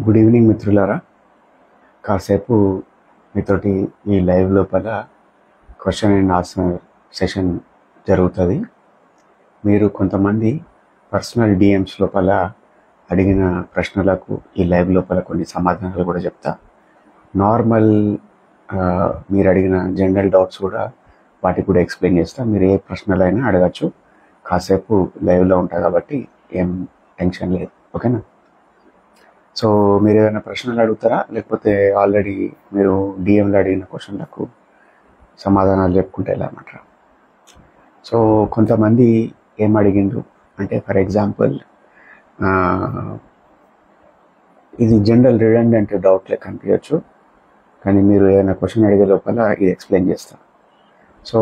Good evening మిత్రులారా. కాసేపు మీతోటి ఈ లైవ్ లోపల క్వశ్చన్ అండ్ ఆన్సర్ సెషన్ జరుగుతుంది. మీరు కొంతమంది పర్సనల్ డిఎమ్స్ లోపల అడిగిన ప్రశ్నలకు ఈ లైవ్ లోపల కొన్ని సమాధానాలు కూడా చెప్తా. నార్మల్ మీరు అడిగిన జనరల్ డౌట్స్ కూడా వాటికి కూడా ఎక్స్ప్లెయిన్ చేస్తా. మీరు ఏ ప్రశ్నలైనా అడగచ్చు. కాసేపు లైవ్లో ఉంటా కాబట్టి ఏం టెన్షన్ లేదు, ఓకేనా? సో మీరు ఏదైనా ప్రశ్నలు అడుగుతారా, లేకపోతే ఆల్రెడీ మీరు డిఎంలో అడిగిన క్వశ్చన్లకు సమాధానాలు చెప్పుకుంటే ఎలా అన్నమాట? సో కొంతమంది ఏం అడిగిండ్రు అంటే, ఫర్ ఎగ్జాంపుల్ ఇది జనరల్ రిడెండెంట్ డౌట్ లెక్క అనిపించవచ్చు, కానీ మీరు ఏదైనా క్వశ్చన్ అడిగే లోపల ఇది ఎక్స్ప్లెయిన్ చేస్తాను. సో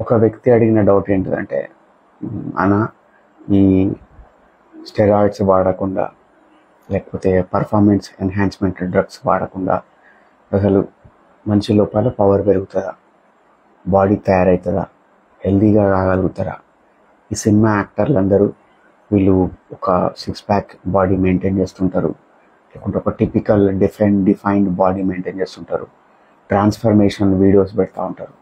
ఒక వ్యక్తి అడిగిన డౌట్ ఏంటిదంటే, అన్న ఈ స్టెరాయిడ్స్ వాడకుండా లేకపోతే పర్ఫార్మెన్స్ ఎన్హాన్స్మెంట్ డ్రగ్స్ వాడకుండా అసలు మనిషి లోపల పవర్ పెరుగుతుందా, బాడీ తయారవుతుందా, హెల్దీగా కాగలుగుతారా? ఈ సినిమా యాక్టర్లు అందరూ వీళ్ళు ఒక 6 ప్యాక్ బాడీ మెయింటైన్ చేస్తుంటారు, లేకుంటే ఒక టిపికల్ డిఫైన్డ్ బాడీ మెయింటైన్ చేస్తుంటారు, ట్రాన్స్ఫర్మేషన్ వీడియోస్ పెడతా ఉంటారు.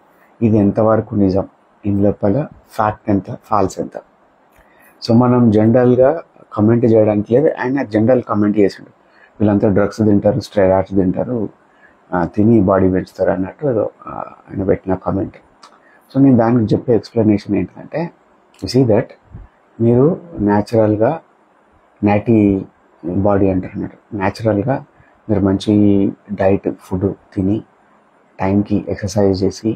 ఇది ఎంతవరకు నిజం? ఇందు లోపల ఫ్యాక్ట్ ఎంత, ఫాల్స్ ఎంత? సో మనం జనరల్గా కమెంట్ చేయడానికి లేదు, ఆయన జనరల్ కమెంట్ చేసిండు, వీళ్ళంతా డ్రగ్స్ తింటారు, స్టెరాయిడ్స్ తింటారు, తిని బాడీ పెంచుతారు అన్నట్టు ఏదో ఆయన పెట్టిన కమెంట్. సో నేను దానికి చెప్పే ఎక్స్ప్లెనేషన్ ఏంటంటే, యు సీ దట్ మీరు న్యాచురల్గా నాటీ బాడీ అంటారు అన్నట్టు. న్యాచురల్గా మీరు మంచి డైట్ ఫుడ్ తిని టైంకి ఎక్సర్సైజ్ చేసి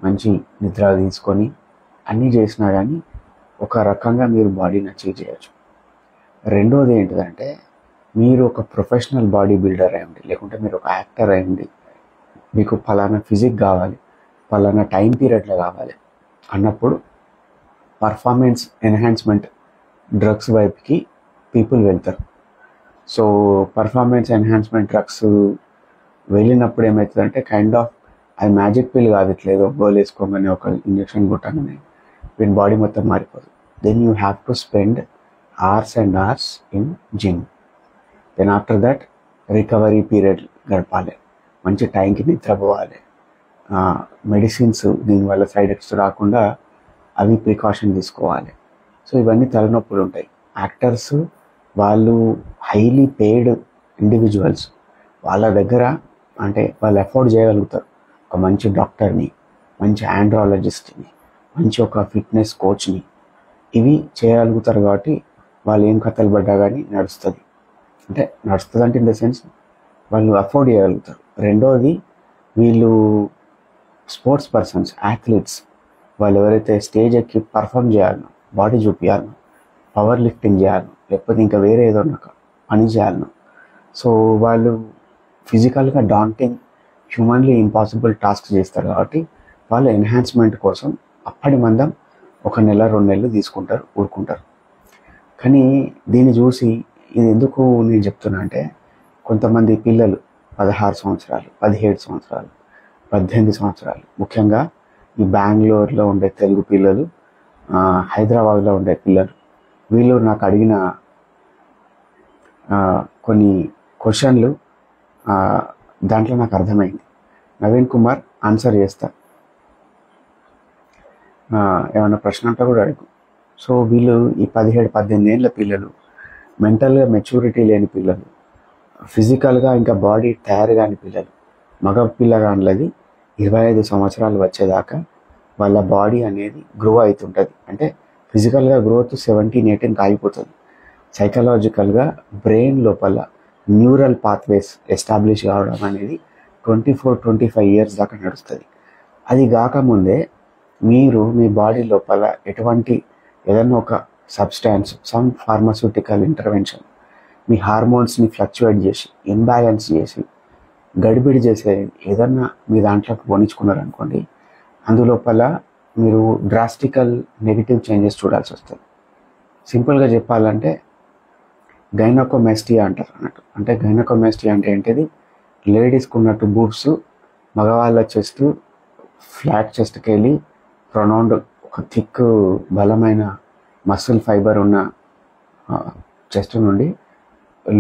మంచి నిద్ర తీసుకొని అన్నీ చేసినా కానీ ఒక రకంగా మీరు బాడీని అచీవ్ చేయొచ్చు. రెండోది ఏంటిదంటే, మీరు ఒక ప్రొఫెషనల్ బాడీ బిల్డర్ అయ్యండి, లేకుంటే మీరు ఒక యాక్టర్ అయ్యండి, మీకు ఫలానా ఫిజిక్ కావాలి, ఫలానా టైం పీరియడ్లో కావాలి అన్నప్పుడు పర్ఫార్మెన్స్ ఎన్హాన్స్మెంట్ డ్రగ్స్ వైపుకి పీపుల్ వెళ్తారు. సో పర్ఫార్మెన్స్ ఎన్హాన్స్మెంట్ డ్రగ్స్ వెళ్ళినప్పుడు ఏమవుతుందంటే, కైండ్ ఆఫ్ అది మ్యాజిక్ పిల్ కాదు, ఇట్లేదో గోల్ వేసుకోగానే ఒక ఇంజెక్షన్ కొట్టగానే వీని బాడీ మొత్తం మారిపోతుంది. Then you have to spend hours and hours in gym. Then after that recovery period గడపాలి, మంచి టైంకి నిద్రపోవాలి, మెడిసిన్స్ దీనివల్ల సైడ్ ఎఫెక్ట్స్ రాకుండా అవి ప్రికాషన్ తీసుకోవాలి. సో ఇవన్నీ తలనొప్పులు ఉంటాయి. యాక్టర్స్ వాళ్ళు హైలీ పెయిడ్ ఇండివిజువల్స్, వాళ్ళ దగ్గర అంటే వాళ్ళు అఫోర్డ్ చేయగలుగుతారు ఒక మంచి డాక్టర్ని, మంచి ఆండ్రాలజిస్ట్ని, మంచి ఒక ఫిట్నెస్ కోచ్ని. ఇవి చేయగలుగుతారు కాబట్టి వాళ్ళు ఏం కథలు పడ్డా కానీ నడుస్తుంది. అంటే ఇన్ ద సెన్స్ వాళ్ళు అఫోర్డ్ చేయగలుగుతారు. రెండోది, వీళ్ళు స్పోర్ట్స్ పర్సన్స్, అథ్లీట్స్, వాళ్ళు ఎవరైతే స్టేజ్ ఎక్కి పర్ఫామ్ చేయాలనో, బాడీ చూపించాలనో, పవర్ లిఫ్టింగ్ చేయాలనో, లేకపోతే ఇంకా వేరే ఏదో పని చేయాలనో, సో వాళ్ళు ఫిజికల్గా డాంటింగ్, హ్యూమన్లీ ఇంపాసిబుల్ టాస్క్ చేస్తారు. కాబట్టి వాళ్ళు ఎన్హాన్స్మెంట్ కోసం అప్పటి మందం 1 నెల 2 నెలలు తీసుకుంటారు, ఊరుకుంటారు. కానీ దీన్ని చూసి ఇది ఎందుకు నేను చెప్తున్నా అంటే, కొంతమంది పిల్లలు 16 సంవత్సరాలు, 17 సంవత్సరాలు, 18 సంవత్సరాలు, ముఖ్యంగా ఈ బెంగళూరులో ఉండే తెలుగు పిల్లలు, హైదరాబాద్లో ఉండే పిల్లలు, వీళ్ళు నాకు అడిగిన కొన్ని క్వశ్చన్లు దాంట్లో నాకు అర్థమైంది. నవీన్ కుమార్ ఆన్సర్ చేస్తా, ఏమన్నా ప్రశ్న అంతా కూడా అడుగు. సో వీళ్ళు ఈ 17-18 ఏళ్ళ పిల్లలు, మెంటల్గా మెచ్యూరిటీ లేని పిల్లలు, ఫిజికల్గా ఇంకా బాడీ తయారు కాని పిల్లలు, మగ పిల్లగాళ్ళది 25 సంవత్సరాలు వచ్చేదాకా వాళ్ళ బాడీ అనేది గ్రో అవుతుంటుంది. అంటే ఫిజికల్గా గ్రోత్ 17-18 ఆగిపోతుంది. సైకలాజికల్గా బ్రెయిన్ లోపల న్యూరల్ పాత్వేస్ ఎస్టాబ్లిష్ కావడం అనేది 24-25 ఇయర్స్ దాకా నడుస్తుంది. అది కాకముందే మీరు మీ బాడీ లోపల ఎటువంటి ఏదైనా ఒక సబ్స్టాన్స్, సమ్ ఫార్మాస్యూటికల్ ఇంటర్వెన్షన్ మీ హార్మోన్స్ని ఫ్లక్చువేట్ చేసి, ఇంబ్యాలెన్స్ చేసి, గడిబిడి చేసే ఏదన్నా మీ దాంట్లోకి పోనించుకున్నారనుకోండి, అందులోపల మీరు డ్రాస్టికల్ నెగిటివ్ చేంజెస్ చూడాల్సి వస్తుంది. సింపుల్గా చెప్పాలంటే గైనకోమాస్టియా అంటారు అన్నట్టు. అంటే గైనకోమాస్టియా అంటే ఏంటిది? లేడీస్కి ఉన్నట్టు బూబ్స్ మగవాళ్ళ చెస్ట్ ఫ్లాట్ చెస్ట్కి వెళ్ళి ప్రొనౌండ్ ఒక థిక్ బలమైన మసిల్ ఫైబర్ ఉన్న చెస్ట్ నుండి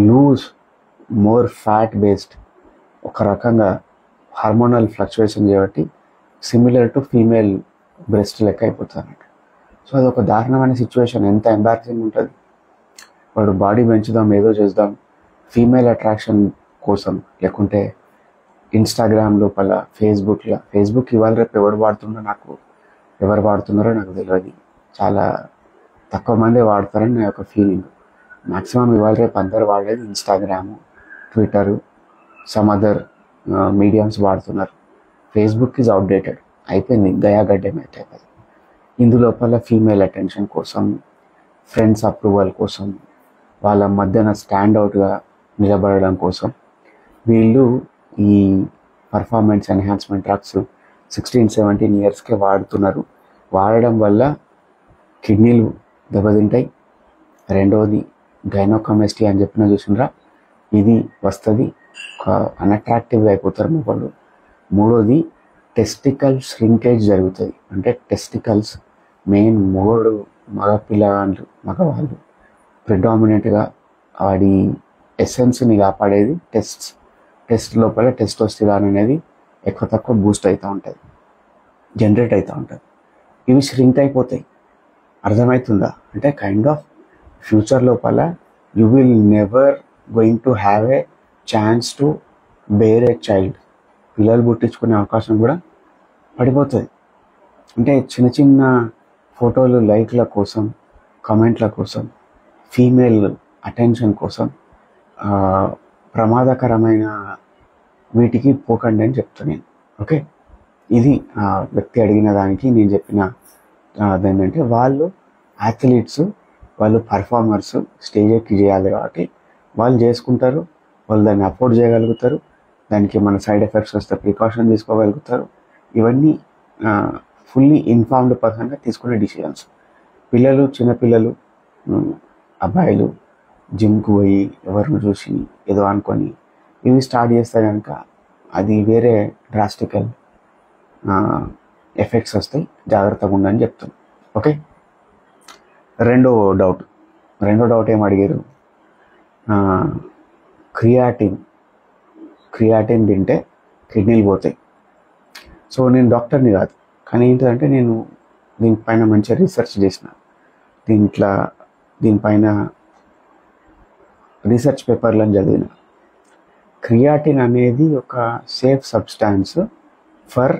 లూజ్ మోర్ ఫ్యాట్ బేస్డ్, ఒక రకంగా హార్మోనల్ ఫ్లక్చువేషన్ చేయబట్టి సిమిలర్ టు ఫీమేల్ బ్రెస్ట్ లెక్క అయిపోతుంది. సో అది ఒక దారుణమైన సిచ్యువేషన్. ఎంత ఎంబారసింగ్ ఉంటుంది. వాడు బాడీ పెంచుదాం, ఏదో చేద్దాం, ఫీమేల్ అట్రాక్షన్ కోసం, లేకుంటే ఇన్స్టాగ్రామ్ లోపల, ఫేస్బుక్ ఇవాళ రేపు ఎవరు వాడుతున్నారో నాకు తెలియదు. చాలా తక్కువ మందే వాడతారని నా యొక్క ఫీలింగ్. మ్యాక్సిమం ఇవాళ రేపు అందరు వాడేది Instagram, Twitter, some other mediums వాడుతున్నారు. ఫేస్బుక్ ఈజ్ అవుట్డేటెడ్, అయిపోయింది, గయాగడ్డం అయిపోయింది. ఇందులోపల ఫీమేల్ అటెన్షన్ కోసం, ఫ్రెండ్స్ అప్రూవల్ కోసం, వాళ్ళ మధ్యన స్టాండ్ అవుట్గా నిలబడడం కోసం వీళ్ళు ఈ పర్ఫార్మెన్స్ ఎన్హాన్స్మెంట్ డ్రగ్స్ 16-17 ఇయర్స్కే వాడుతున్నారు. వాడడం వల్ల కిడ్నీలు దెబ్బతింటాయి. రెండవది గైనోకమెస్టీ అని చెప్పిన చూసినరా, ఇది వస్తుంది, అన్అట్రాక్టివ్గా అయిపోతారు మొగలు. మూడోది టెస్టికల్ ష్రింకేజ్ జరుగుతుంది. అంటే టెస్టికల్స్ మెయిన్ మగవాళ్ళు ప్రిడామినెంట్గా వాడి ఎసెన్స్ని కాపాడేది టెస్ట్ లోపల టెస్టోస్టిరాన్ అనేది ఎక్కువ తక్కువ బూస్ట్ అవుతూ ఉంటుంది, జనరేట్ అవుతూ ఉంటుంది. ఇవి ష్రింక్ అయిపోతాయి. అర్థమవుతుందా? అంటే కైండ్ ఆఫ్ ఫ్యూచర్ లోపల you will never going to have a chance to bear a child. పిల్లలు పుట్టించుకునే అవకాశం కూడా పడిపోతుంది. అంటే చిన్న చిన్న ఫోటోలు, లైక్ల కోసం, కమెంట్ల కోసం, ఫీమేల్ అటెన్షన్ కోసం ప్రమాదకరమైన వీటికి పోకండి అని చెప్తున్నాను. ఓకే, ఇది వ్యక్తి అడిగిన దానికి నేను చెప్పిన అదేంటంటే, వాళ్ళు అథ్లీట్స్, వాళ్ళు పర్ఫార్మర్స్, స్టేజ్ ఎక్కి చేయాలి కాబట్టి వాళ్ళు చేసుకుంటారు. వాళ్ళు దాన్ని అఫోర్డ్ చేయగలుగుతారు. దానికి మన సైడ్ ఎఫెక్ట్స్ వస్తే ప్రికాషన్ తీసుకోగలుగుతారు. ఇవన్నీ ఫుల్లీ ఇన్ఫార్మ్డ్ పర్సన్గా తీసుకునే డిసిజన్స్. చిన్నపిల్లలు, అబ్బాయిలు జిమ్కి పోయి ఎవరిని చూసి ఏదో అనుకొని ఇవి స్టార్ట్ చేస్తే కనుక అది వేరే డ్రాస్టికల్ ఎఫెక్ట్స్ వస్తాయి. జాగ్రత్తగా ఉండని చెప్తాను. ఓకే, రెండో డౌట్ ఏం అడిగారు? క్రియాటిన్ తింటే కిడ్నీలు పోతాయి. సో నేను డాక్టర్ని కాదు, కానీ ఏంటంటే నేను దీనిపైన మంచిగా రీసెర్చ్ చేసిన, దీనిపైన రీసెర్చ్ పేపర్లను చదివిన. క్రియాటిన్ అనేది ఒక safe substance for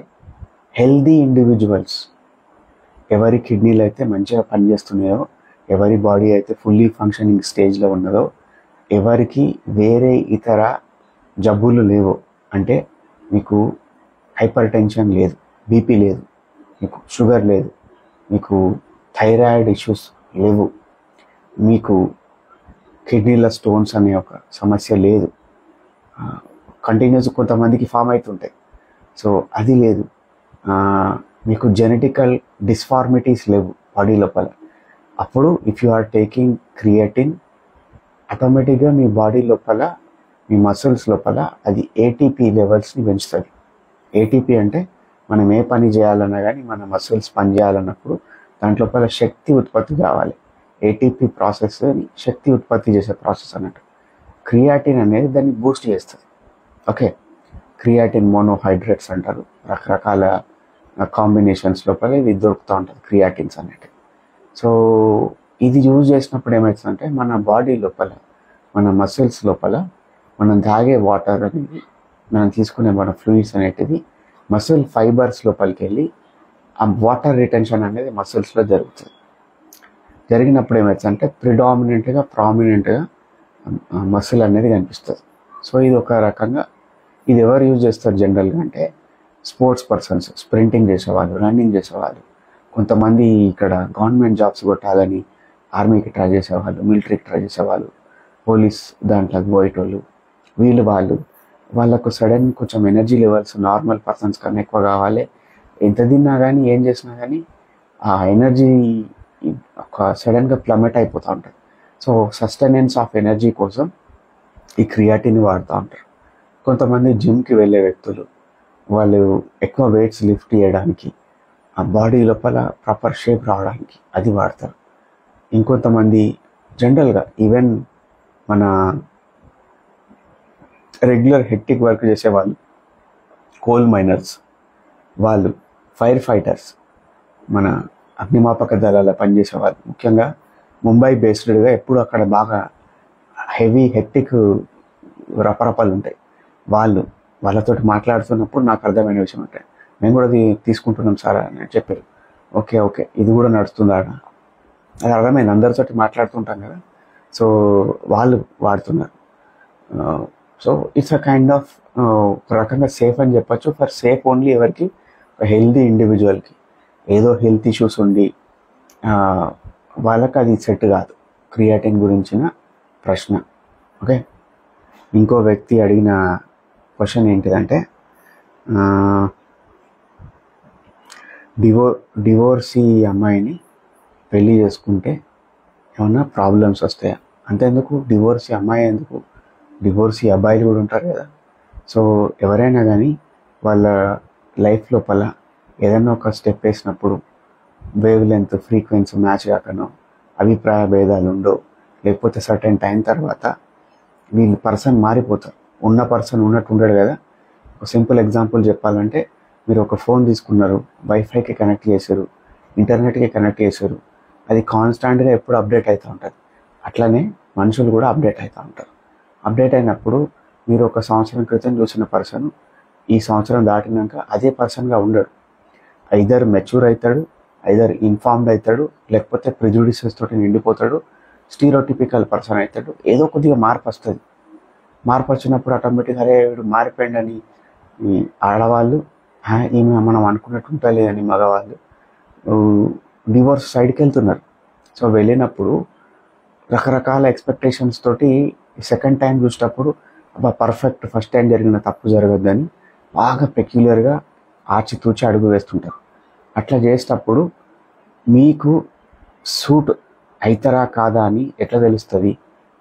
healthy individuals. ఎవరి కిడ్నీలు అయితే మంచిగా పనిచేస్తున్నాయో, ఎవరి బాడీ అయితే ఫుల్లీ ఫంక్షనింగ్ స్టేజ్లో ఉన్నదో, ఎవరికి వేరే ఇతర జబ్బులు లేవు, అంటే మీకు హైపర్ టెన్షన్ లేదు, బీపీ లేదు, మీకు షుగర్ లేదు, మీకు థైరాయిడ్ ఇష్యూస్ లేవు, మీకు కిడ్నీల స్టోన్స్ అనే ఒక సమస్య లేదు, కంటిన్యూస్ కొంతమందికి ఫామ్ అవుతుంటాయి, సో అది లేదు, మీకు జెనెటికల్ డిస్ఫార్మిటీస్ లేవు బాడీ లోపల, అప్పుడు if you are taking creatine ఆటోమేటిక్గా మీ బాడీ లోపల, మీ మసిల్స్ లోపల అది ఏటీపీ లెవెల్స్ని పెంచుతుంది. ఏటీపీ అంటే మనం ఏ పని చేయాలన్నా కానీ, మన మసిల్స్ పని చేయాలన్నప్పుడు దాంట్లోపల శక్తి ఉత్పత్తి కావాలి. ఏటీపీ ప్రాసెస్ని శక్తి ఉత్పత్తి చేసే ప్రాసెస్ అన్నట్టు. క్రియాటిన్ అనేది దాన్ని బూస్ట్ చేస్తుంది. ఓకే, క్రియాటిన్ మోనోహైడ్రేట్స్ అంటారు, రకరకాల కాంబినేషన్స్ లోపల ఇది దొరుకుతూ ఉంటుంది క్రియాటిన్స్ అనేవి. సో ఇది యూజ్ చేసినప్పుడు ఏమవుతుందంటే, మన బాడీ లోపల, మన మసిల్స్ లోపల మనం తాగే వాటర్ అనేది, మనం తీసుకునే మన ఫ్లూయిడ్స్ అనేటివి మసిల్ ఫైబర్స్ లోపలికి వెళ్ళి ఆ వాటర్ రిటెన్షన్ అనేది మసిల్స్లో జరుగుతుంది. జరిగినప్పుడు ఏమవుతుందంటే ప్రామినెంట్గా మసిల్ అనేది కనిపిస్తుంది. సో ఇది ఒక రకంగా, ఇది ఎవరు యూజ్ చేస్తారు జనరల్గా అంటే, స్పోర్ట్స్ పర్సన్స్, స్ప్రింటింగ్ చేసేవాళ్ళు, రన్నింగ్ చేసేవాళ్ళు, కొంతమంది ఇక్కడ గవర్నమెంట్ జాబ్స్ కొట్టాలని ఆర్మీకి ట్రై చేసేవాళ్ళు, మిలిటరీకి ట్రై చేసేవాళ్ళు, పోలీస్ దాంట్లోకి పోయేటోళ్ళు, వాళ్ళకు సడన్ కొంచెం ఎనర్జీ లెవెల్స్ నార్మల్ పర్సన్స్ కన్నా ఎక్కువ కావాలి. ఎంత తిన్నా కానీ, ఏం చేసినా కానీ ఆ ఎనర్జీ ఒక సడన్గా ప్లమెట్ అయిపోతూ ఉంటుంది. సో సస్టెనెన్స్ ఆఫ్ ఎనర్జీ కోసం ఈ క్రియాటిన్ వాడుతూ ఉంటారు. కొంతమంది జిమ్కి వెళ్ళే వ్యక్తులు, వాళ్ళు ఎక్కువ వెయిట్స్ లిఫ్ట్ చేయడానికి, ఆ బాడీ లోపల ప్రాపర్ షేప్ రావడానికి అది వాడతారు. ఇంకొంతమంది జనరల్గా ఈవెన్ మన రెగ్యులర్ హెక్టిక్ వర్క్ చేసేవాళ్ళు, కోల్ మైనర్స్, వాళ్ళు ఫైర్ ఫైటర్స్, మన అగ్నిమాపక దళాల పనిచేసేవాళ్ళు, ముఖ్యంగా ముంబై బేస్డ్గా ఎప్పుడు అక్కడ బాగా హెవీ హెక్టిక్ రపరపాలు ఉంటాయి. వాళ్ళతోటి మాట్లాడుతున్నప్పుడు నాకు అర్థమైన విషయం అంటే, మేము కూడా అది తీసుకుంటున్నాం సార్ అని చెప్పారు. ఓకే ఓకే, ఇది కూడా నడుస్తుందా? అది అర్థమైంది, అందరితోటి మాట్లాడుతుంటాం కదా, సో వాళ్ళు వాడుతున్నారు. So it's a kind of ఒక రకంగా సేఫ్ అని చెప్పచ్చు. ఫర్ సేఫ్ ఓన్లీ ఎవరికి? ఒక హెల్తీ ఇండివిజువల్కి. ఏదో హెల్త్ ఇష్యూస్ ఉండి వాళ్ళకి అది సెట్ కాదు. క్రియాటిన్ గురించిన ప్రశ్న. ఓకే, ఇంకో వ్యక్తి అడిగిన క్వశ్చన్ ఏంటిదంటే, డివోర్సీ అమ్మాయిని పెళ్ళి చేసుకుంటే ఏమన్నా ప్రాబ్లమ్స్ వస్తాయా? అంతేందుకు డివోర్సీ అమ్మాయి ఎందుకు, డివోర్సీ అబ్బాయిలు కూడా ఉంటారు కదా. సో ఎవరైనా కానీ వాళ్ళ లైఫ్ లోపల ఏదైనా ఒక స్టెప్ వేసినప్పుడు వేవ్ లెంత్, ఫ్రీక్వెన్సీ మ్యాచ్ కాకనో, అభిప్రాయ భేదాలు ఉండో, లేకపోతే సర్టెన్ టైం తర్వాత వీళ్ళు పర్సన్ మారిపోతారు. ఉన్న పర్సన్ ఉన్నట్టు ఉండడు కదా. ఒక సింపుల్ ఎగ్జాంపుల్ చెప్పాలంటే, మీరు ఒక ఫోన్ తీసుకున్నారు, వైఫైకి కనెక్ట్ చేశారు, ఇంటర్నెట్కి కనెక్ట్ చేశారు, అది కాన్స్టాంట్గా ఎప్పుడు అప్డేట్ అవుతూ ఉంటుంది. అట్లనే మనుషులు కూడా అప్డేట్ అవుతూ ఉంటారు. అప్డేట్ అయినప్పుడు మీరు ఒక సంవత్సరం క్రితం చూసిన పర్సన్ ఈ సంవత్సరం దాటినాక అదే పర్సన్గా ఉండడు. ఐదర్ మెచ్యూర్ అవుతాడు, ఐదర్ ఇన్ఫార్మ్డ్ అవుతాడు, లేకపోతే ప్రిజుడిసెస్ తోటి నిండిపోతాడు, స్టీరియోటిపికల్ పర్సన్ అవుతాడు. ఏదో కొద్దిగా మార్పు వస్తుంది. మార్పు వచ్చినప్పుడు ఆటోమేటిక్గా అరే వీడు మారిపోయిందని ఈ ఆడవాళ్ళు, ఈమె మనం అనుకున్నట్టు ఉంటలేదని మగవాళ్ళు డివోర్స్ సైడ్కి వెళ్తున్నారు. సో వెళ్ళినప్పుడు రకరకాల ఎక్స్పెక్టేషన్స్ తోటి సెకండ్ టైం చూసేటప్పుడు అబ్బా పర్ఫెక్ట్, ఫస్ట్ టైం జరిగిన తప్పు జరగద్దని బాగా పెక్యులర్గా ఆచితూచి అడుగు వేస్తుంటారు. అట్లా చేసేటప్పుడు మీకు సూట్ అవుతారా కాదా అని ఎట్లా తెలుస్తుంది?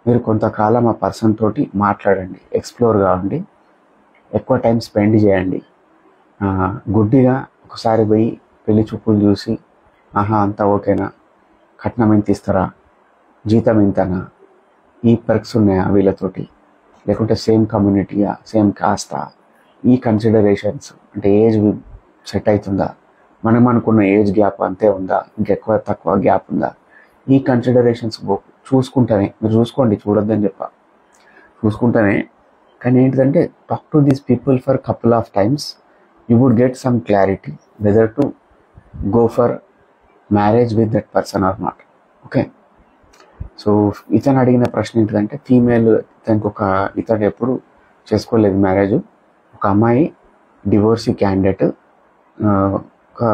మీరు కొంతకాలం ఆ పర్సన్ తోటి మాట్లాడండి, ఎక్స్ప్లోర్ కావండి, ఎక్కువ టైం స్పెండ్ చేయండి. గుడ్డిగా ఒకసారి పోయి పెళ్లి చూపులు చూసి అంతా ఓకేనా, కట్నం ఎంత ఇస్తారా, జీతం ఎంతనా, ఈ పర్క్స్ ఉన్నాయా వీళ్ళతోటి, లేకుంటే సేమ్ కమ్యూనిటీయా, సేమ్ కాస్తా, ఈ కన్సిడరేషన్స్ అంటే ఏజ్ సెట్ అవుతుందా, మనం అనుకున్న ఏజ్ గ్యాప్ అంతే ఉందా, ఇంకెక్కువ తక్కువ గ్యాప్ ఉందా, ఈ కన్సిడరేషన్స్ చూసుకుంటానే. మీరు చూసుకోండి, చూడొద్దని చూసుకుంటానే. కానీ ఏంటిదంటే, talk to these people for couple of times, you would get some clarity whether to go for marriage with that person or not. Okay, so ఇతను అడిగిన ప్రశ్న ఏంటిదంటే, ఫీమేల్ ఇతను ఎప్పుడు చేసుకోలేదు మ్యారేజ్, ఒక అమ్మాయి డివోర్సీ క్యాండిడేట్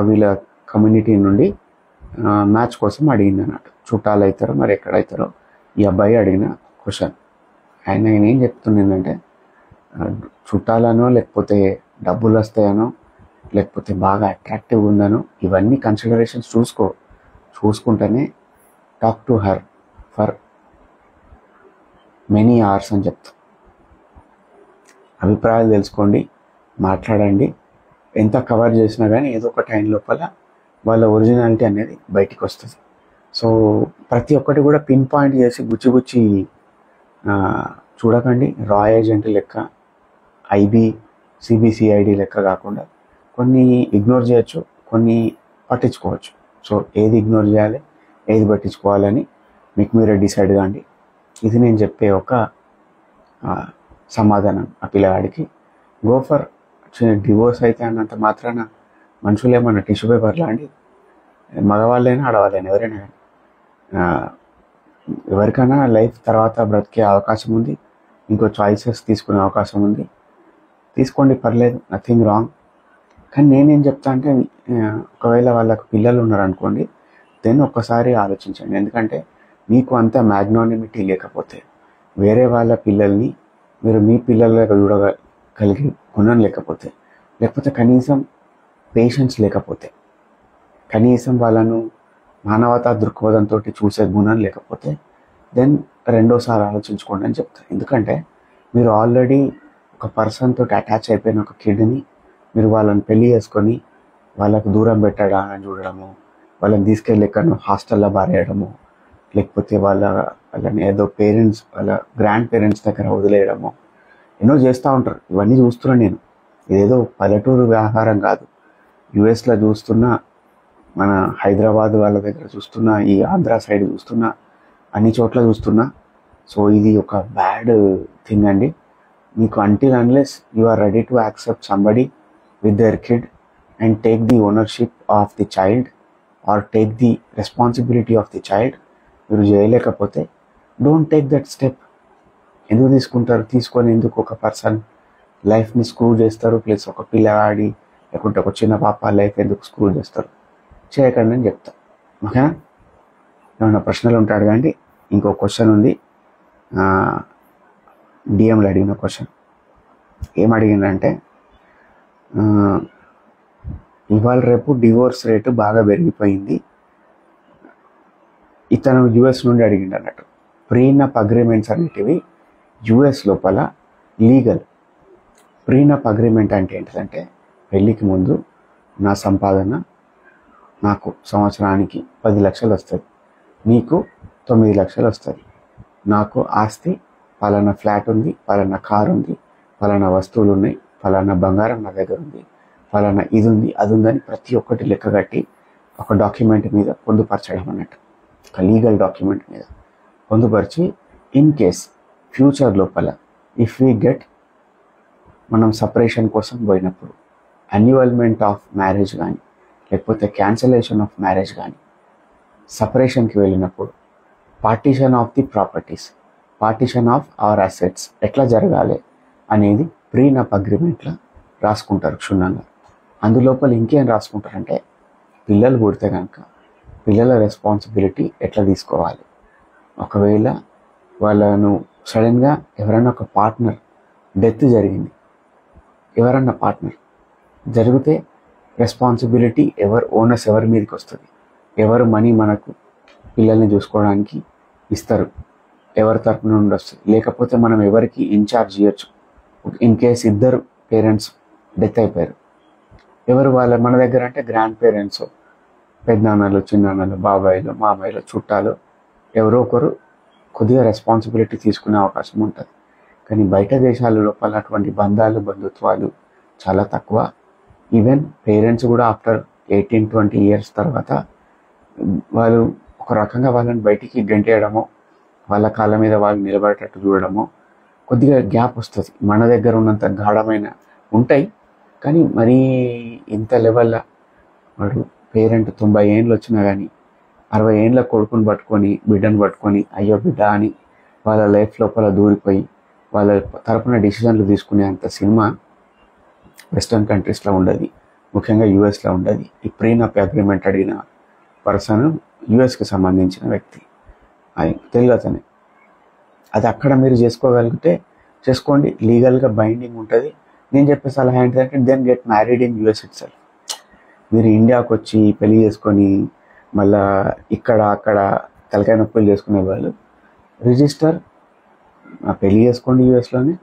వీళ్ళ కమ్యూనిటీ నుండి మ్యాచ్ కోసం అడిగింది అన్నట్టు. చుట్టాలు అవుతారో మరి ఎక్కడవుతారో ఈ అబ్బాయి అడిగిన క్వశ్చన్. ఆయన ఏం చెప్తుందంటే, చుట్టాలనో లేకపోతే డబ్బులు వస్తాయనో లేకపోతే బాగా అట్రాక్టివ్ ఉందనో ఇవన్నీ కన్సిడరేషన్స్ చూసుకుంటేనే talk to her for many hours అని చెప్తా. అభిప్రాయాలు తెలుసుకోండి, మాట్లాడండి. ఎంత కవర్ చేసినా కానీ ఏదో ఒక టైం లోపల వాళ్ళ ఒరిజినాలిటీ అనేది బయటికి వస్తుంది. సో ప్రతి ఒక్కటి కూడా పిన్ పాయింట్ చేసి గుచ్చి చూడకండి. రా ఏజెంట్ లెక్క, ఐబీ, సిబిసిఐడి లెక్క కాకుండా కొన్ని ఇగ్నోర్ చేయొచ్చు, కొన్ని పట్టించుకోవచ్చు. సో ఏది ఇగ్నోర్ చేయాలి, ఏది పట్టించుకోవాలని మీకు మీరే డిసైడ్ కాండి. ఇది నేను చెప్పే ఒక సమాధానం ఆ పిల్లగాడికి. గోఫర్ డివోర్స్ అయితే అన్నంత మాత్రాన మనుషులు ఏమన్నా టిష్యూ పేపర్లా అండి? మగవాళ్ళైనా ఆడవాళ్ళైనా ఎవరైనా కానీ ఎవరికైనా లైఫ్ తర్వాత బ్రతికే అవకాశం ఉంది, ఇంకో చాయిసెస్ తీసుకునే అవకాశం ఉంది, తీసుకోండి, పర్లేదు, నథింగ్ రాంగ్. కానీ నేనేం చెప్తా అంటే, ఒకవేళ వాళ్ళకు పిల్లలు ఉన్నారనుకోండి, దెన్ ఒక్కసారి ఆలోచించండి. ఎందుకంటే మీకు అంత మ్యాగ్నానిమిటీ లేకపోతే, వేరే వాళ్ళ పిల్లల్ని మీరు మీ పిల్లలుగా చూడగలిగే గుణం లేకపోతే కనీసం పేషెన్స్ లేకపోతే, కనీసం వాళ్ళను మానవతా దృక్పథంతో చూసే గుణం లేకపోతే, దెన్ రెండోసారి ఆలోచించుకోండి అని చెప్తాను. ఎందుకంటే మీరు ఆల్రెడీ ఒక పర్సన్ తోటి అటాచ్ అయిపోయిన ఒక కిడ్ని మీరు వాళ్ళని పెళ్లి చేసుకొని వాళ్ళకు దూరం పెట్టడాలని చూడడము, వాళ్ళని తీసుకెళ్ళి ఎక్కడో హాస్టల్లో బారేయడము, లేకపోతే వాళ్ళని ఏదో పేరెంట్స్, వాళ్ళ గ్రాండ్ పేరెంట్స్ దగ్గర వదిలేయడము, ఎన్నో చేస్తూ ఉంటారు. ఇవన్నీ చూస్తున్నాను నేను. ఇదేదో పల్లెటూరు వ్యవహారం కాదు. యుఎస్లో చూస్తున్నా, మన హైదరాబాద్ వాళ్ళ దగ్గర చూస్తున్నా, ఈ ఆంధ్ర సైడ్ చూస్తున్నా, అన్ని చోట్ల చూస్తున్నా. సో ఇది ఒక బ్యాడ్ థింగ్ అండి. మీకు until unless you are ready to accept somebody with their kid and take the ownership of the child or take the responsibility of the child, మీరు చేయలేకపోతే డోంట్ టేక్ దట్ స్టెప్. ఎందుకు తీసుకుంటారు? తీసుకొని ఎందుకు ఒక person లైఫ్ని స్క్రూ చేస్తారు? Plus ఒక పిల్లవాడి లేకుంటే ఒక చిన్న పాప లైఫ్ ఎందుకు స్క్రూ చేస్తారు? చేయకండి అని చెప్తా. ఓకేనా? ఏమైనా ప్రశ్నలు ఉంటే అడగండి. ఇంకో క్వశ్చన్ ఉంది, డిఎంలో అడిగిన క్వశ్చన్. ఏం అడిగిందంటే, ఇవాళ రేపు డివోర్స్ రేటు బాగా పెరిగిపోయింది. ఇతను యుఎస్ నుండి అడిగిండు అన్నట్టు. ప్రీనప్ అగ్రిమెంట్స్ అనేటివి యుఎస్ లోపల లీగల్. ప్రీనప్ అగ్రిమెంట్ అంటే ఏంటంటే, పెళ్ళికి ముందు నా సంపాదన నాకు సంవత్సరానికి 10 లక్షలు వస్తుంది, నీకు 9 లక్షలు వస్తుంది, నాకు ఆస్తి పలానా ఫ్లాట్ ఉంది, పలానా కారు ఉంది, పలానా వస్తువులు ఉన్నాయి, పలానా బంగారం నా దగ్గర ఉంది, పలానా ఇది ఉంది అది ఉందని ప్రతి ఒక్కటి లెక్క కట్టి ఒక డాక్యుమెంట్ మీద పొందుపరచడం అన్నట్టు. ఒక లీగల్ డాక్యుమెంట్ మీద పొందుపరిచి ఇన్ కేస్ ఫ్యూచర్ లోపల ఇఫ్ వీ గెట్, మనం సపరేషన్ కోసం పోయినప్పుడు, అన్యువల్మెంట్ ఆఫ్ మ్యారేజ్ కానీ లేకపోతే క్యాన్సలేషన్ ఆఫ్ మ్యారేజ్ కానీ, సపరేషన్కి వెళ్ళినప్పుడు partition of the properties, partition of our assets ఎట్లా జరగాలి అనేది ప్రీనప్ అగ్రిమెంట్లో రాసుకుంటారు క్షుణ్ణంగా. అందులోపల ఇంకేం రాసుకుంటారంటే, పిల్లలు పుడితే కనుక పిల్లల రెస్పాన్సిబిలిటీ ఎట్లా తీసుకోవాలి, ఒకవేళ వాళ్ళను సడన్గా ఎవరైనా ఒక పార్ట్నర్ డెత్ జరిగింది, ఎవరన్నా పార్ట్నర్ జరిగితే రెస్పాన్సిబిలిటీ ఓనర్స్ ఎవరి మీదకి వస్తుంది, ఎవరు మనీ మనకు పిల్లల్ని చూసుకోవడానికి ఇస్తారు, ఎవరి తరపున నుండి వస్తుంది, లేకపోతే మనం ఎవరికి ఇన్ఛార్జ్ చేయొచ్చు. ఇన్ కేస్ ఇద్దరు పేరెంట్స్ డెత్ అయిపోయారు, ఎవరు మన దగ్గర అంటే గ్రాండ్ పేరెంట్స్, పెద్దనాన్నలు, చిన్నాన్నలు, బాబాయిలు, మామయ్యలు, చుట్టాలు ఎవరో ఒకరు కొద్దిగా రెస్పాన్సిబిలిటీ తీసుకునే అవకాశం ఉంటుంది. కానీ బయట దేశాల లోపల అటువంటి బంధుత్వాలు చాలా తక్కువ. ఈవెన్ పేరెంట్స్ కూడా ఆఫ్టర్ 18-20 ఇయర్స్ తర్వాత వాళ్ళు ఒక రకంగా వాళ్ళని బయటికి గంటేయడమో, వాళ్ళ కాళ్ళ మీద వాళ్ళు నిలబడేటట్టు చూడడమో, కొద్దిగా గ్యాప్ వస్తుంది. మన దగ్గర ఉన్నంత గాఢమైన ఉంటాయి, కానీ మరీ ఇంత లెవెల్లో వాడు పేరెంట్ 90 ఏళ్ళు వచ్చినా కానీ 60 ఏళ్ళ కొడుకుని పట్టుకొని బిడ్డను పట్టుకొని అయ్యో బిడ్డ అని వాళ్ళ లైఫ్ లోపల దూరిపోయి వాళ్ళ తరపున డిసిజన్లు తీసుకునే అంత సినిమా వెస్టర్న్ కంట్రీస్లో ఉండదు, ముఖ్యంగా యూఎస్లో ఉండదు. ఈ ప్రీనప్ అగ్రిమెంట్ అడిగిన పర్సన్ యూఎస్కి సంబంధించిన వ్యక్తి, తెలుగు అతనే. అది అక్కడ మీరు చేసుకోగలిగితే చేసుకోండి, లీగల్గా బైండింగ్ ఉంటుంది. నేను చెప్పే సలహా ఏంటంటే, then get married in US itself. మీరు ఇండియాకి వచ్చి పెళ్లి చేసుకొని మళ్ళా ఇక్కడ అక్కడ తలకాయ నొప్పులు చేసుకునే వాళ్ళు రిజిస్టర్ పెళ్లి చేసుకోండి యూఎస్లోనే,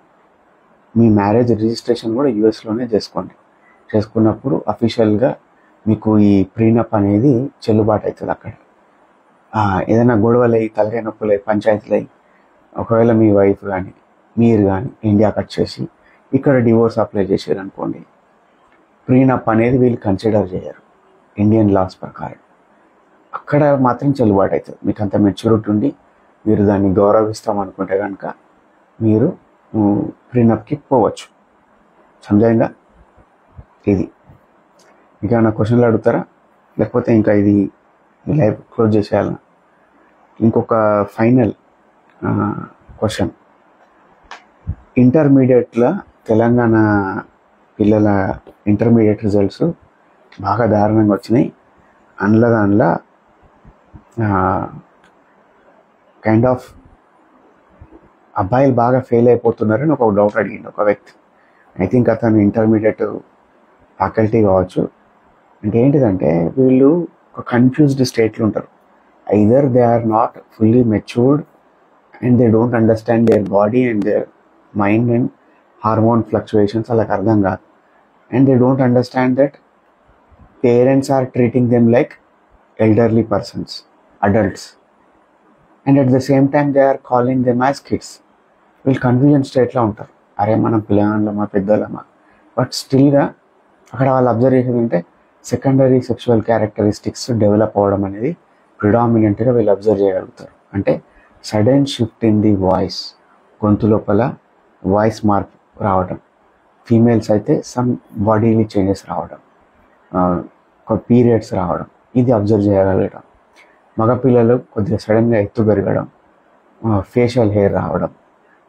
మీ మ్యారేజ్ రిజిస్ట్రేషన్ కూడా యూఎస్లోనే చేసుకోండి. చేసుకున్నప్పుడు అఫీషియల్గా మీకు ఈ ప్రీనప్ అనేది చెల్లుబాటు అవుతుంది. అక్కడ ఏదైనా గొడవలు అయ్యి తలకాయ నొప్పులు అయ్యి పంచాయతీలు అయ్యి ఒకవేళ మీ వైఫ్ కానీ మీరు కానీ ఇండియాకి వచ్చేసి ఇక్కడ డివోర్స్ అప్లై చేసారు అనుకోండి, ప్రీనప్ అనేది వీళ్ళు కన్సిడర్ చేయరు ఇండియన్ లాస్ ప్రకారం. అక్కడ మాత్రం చెల్లుబాటు అవుతుంది. మీకు అంత మెచ్యూరిటీ ఉండి మీరు దాన్ని గౌరవిస్తాం అనుకుంటే కనుక మీరు ప్రీనప్కి పోవచ్చు. సమజైందా? ఇది ఇంకా నా క్వశ్చన్లు అడుగుతారా, లేకపోతే ఇంకా ఇది లైవ్ క్లోజ్ చేసేయాలా? ఇంకొక ఫైనల్ క్వశ్చన్. ఇంటర్మీడియట్లో తెలంగాణ పిల్లల ఇంటర్మీడియట్ రిజల్ట్స్ బాగా దారుణంగా వచ్చినాయి. దానిలో కైండ్ ఆఫ్ అబ్బాయిలు బాగా ఫెయిల్ అయిపోతున్నారని ఒక డౌట్ అడిగింది ఒక వ్యక్తి. ఐ థింక్ అతను ఇంటర్మీడియట్ ఫ్యాకల్టీ కావచ్చు. అంటే ఏంటిదంటే, వీళ్ళు ఒక కన్ఫ్యూజ్డ్ స్టేట్లో ఉంటారు. Either they are not fully matured and they don't understand their body and their mind and hormone fluctuations వాళ్ళకి అర్థం కాదు. And they don't understand that parents are treating them like elderly persons, adults, and at the same time they are calling them as kids. వీళ్ళు confusion స్టేట్లో ఉంటారు. అరే మనం పిల్లగాళ్ళమా పెద్దోళ్ళమా, but స్టిల్గా అక్కడ వాళ్ళు అబ్జర్వ్ చేసేది అంటే సెకండరీ సెక్షువల్ క్యారెక్టరిస్టిక్స్ డెవలప్ అవ్వడం అనేది ప్రిడామినెంట్గా వీళ్ళు అబ్జర్వ్ చేయగలుగుతారు. అంటే sudden shift in the voice, గొంతు లోపల వాయిస్ మార్పు రావడం, ఫీమేల్స్ అయితే సమ్ బాడీలీ చేంజెస్ రావడం, ఒక పీరియడ్స్ రావడం, ఇది అబ్జర్వ్ చేయగలగడం. మగపిల్లలు కొద్దిగా సడన్గా ఎత్తు పెరగడం, ఫేషియల్ హెయిర్ రావడం,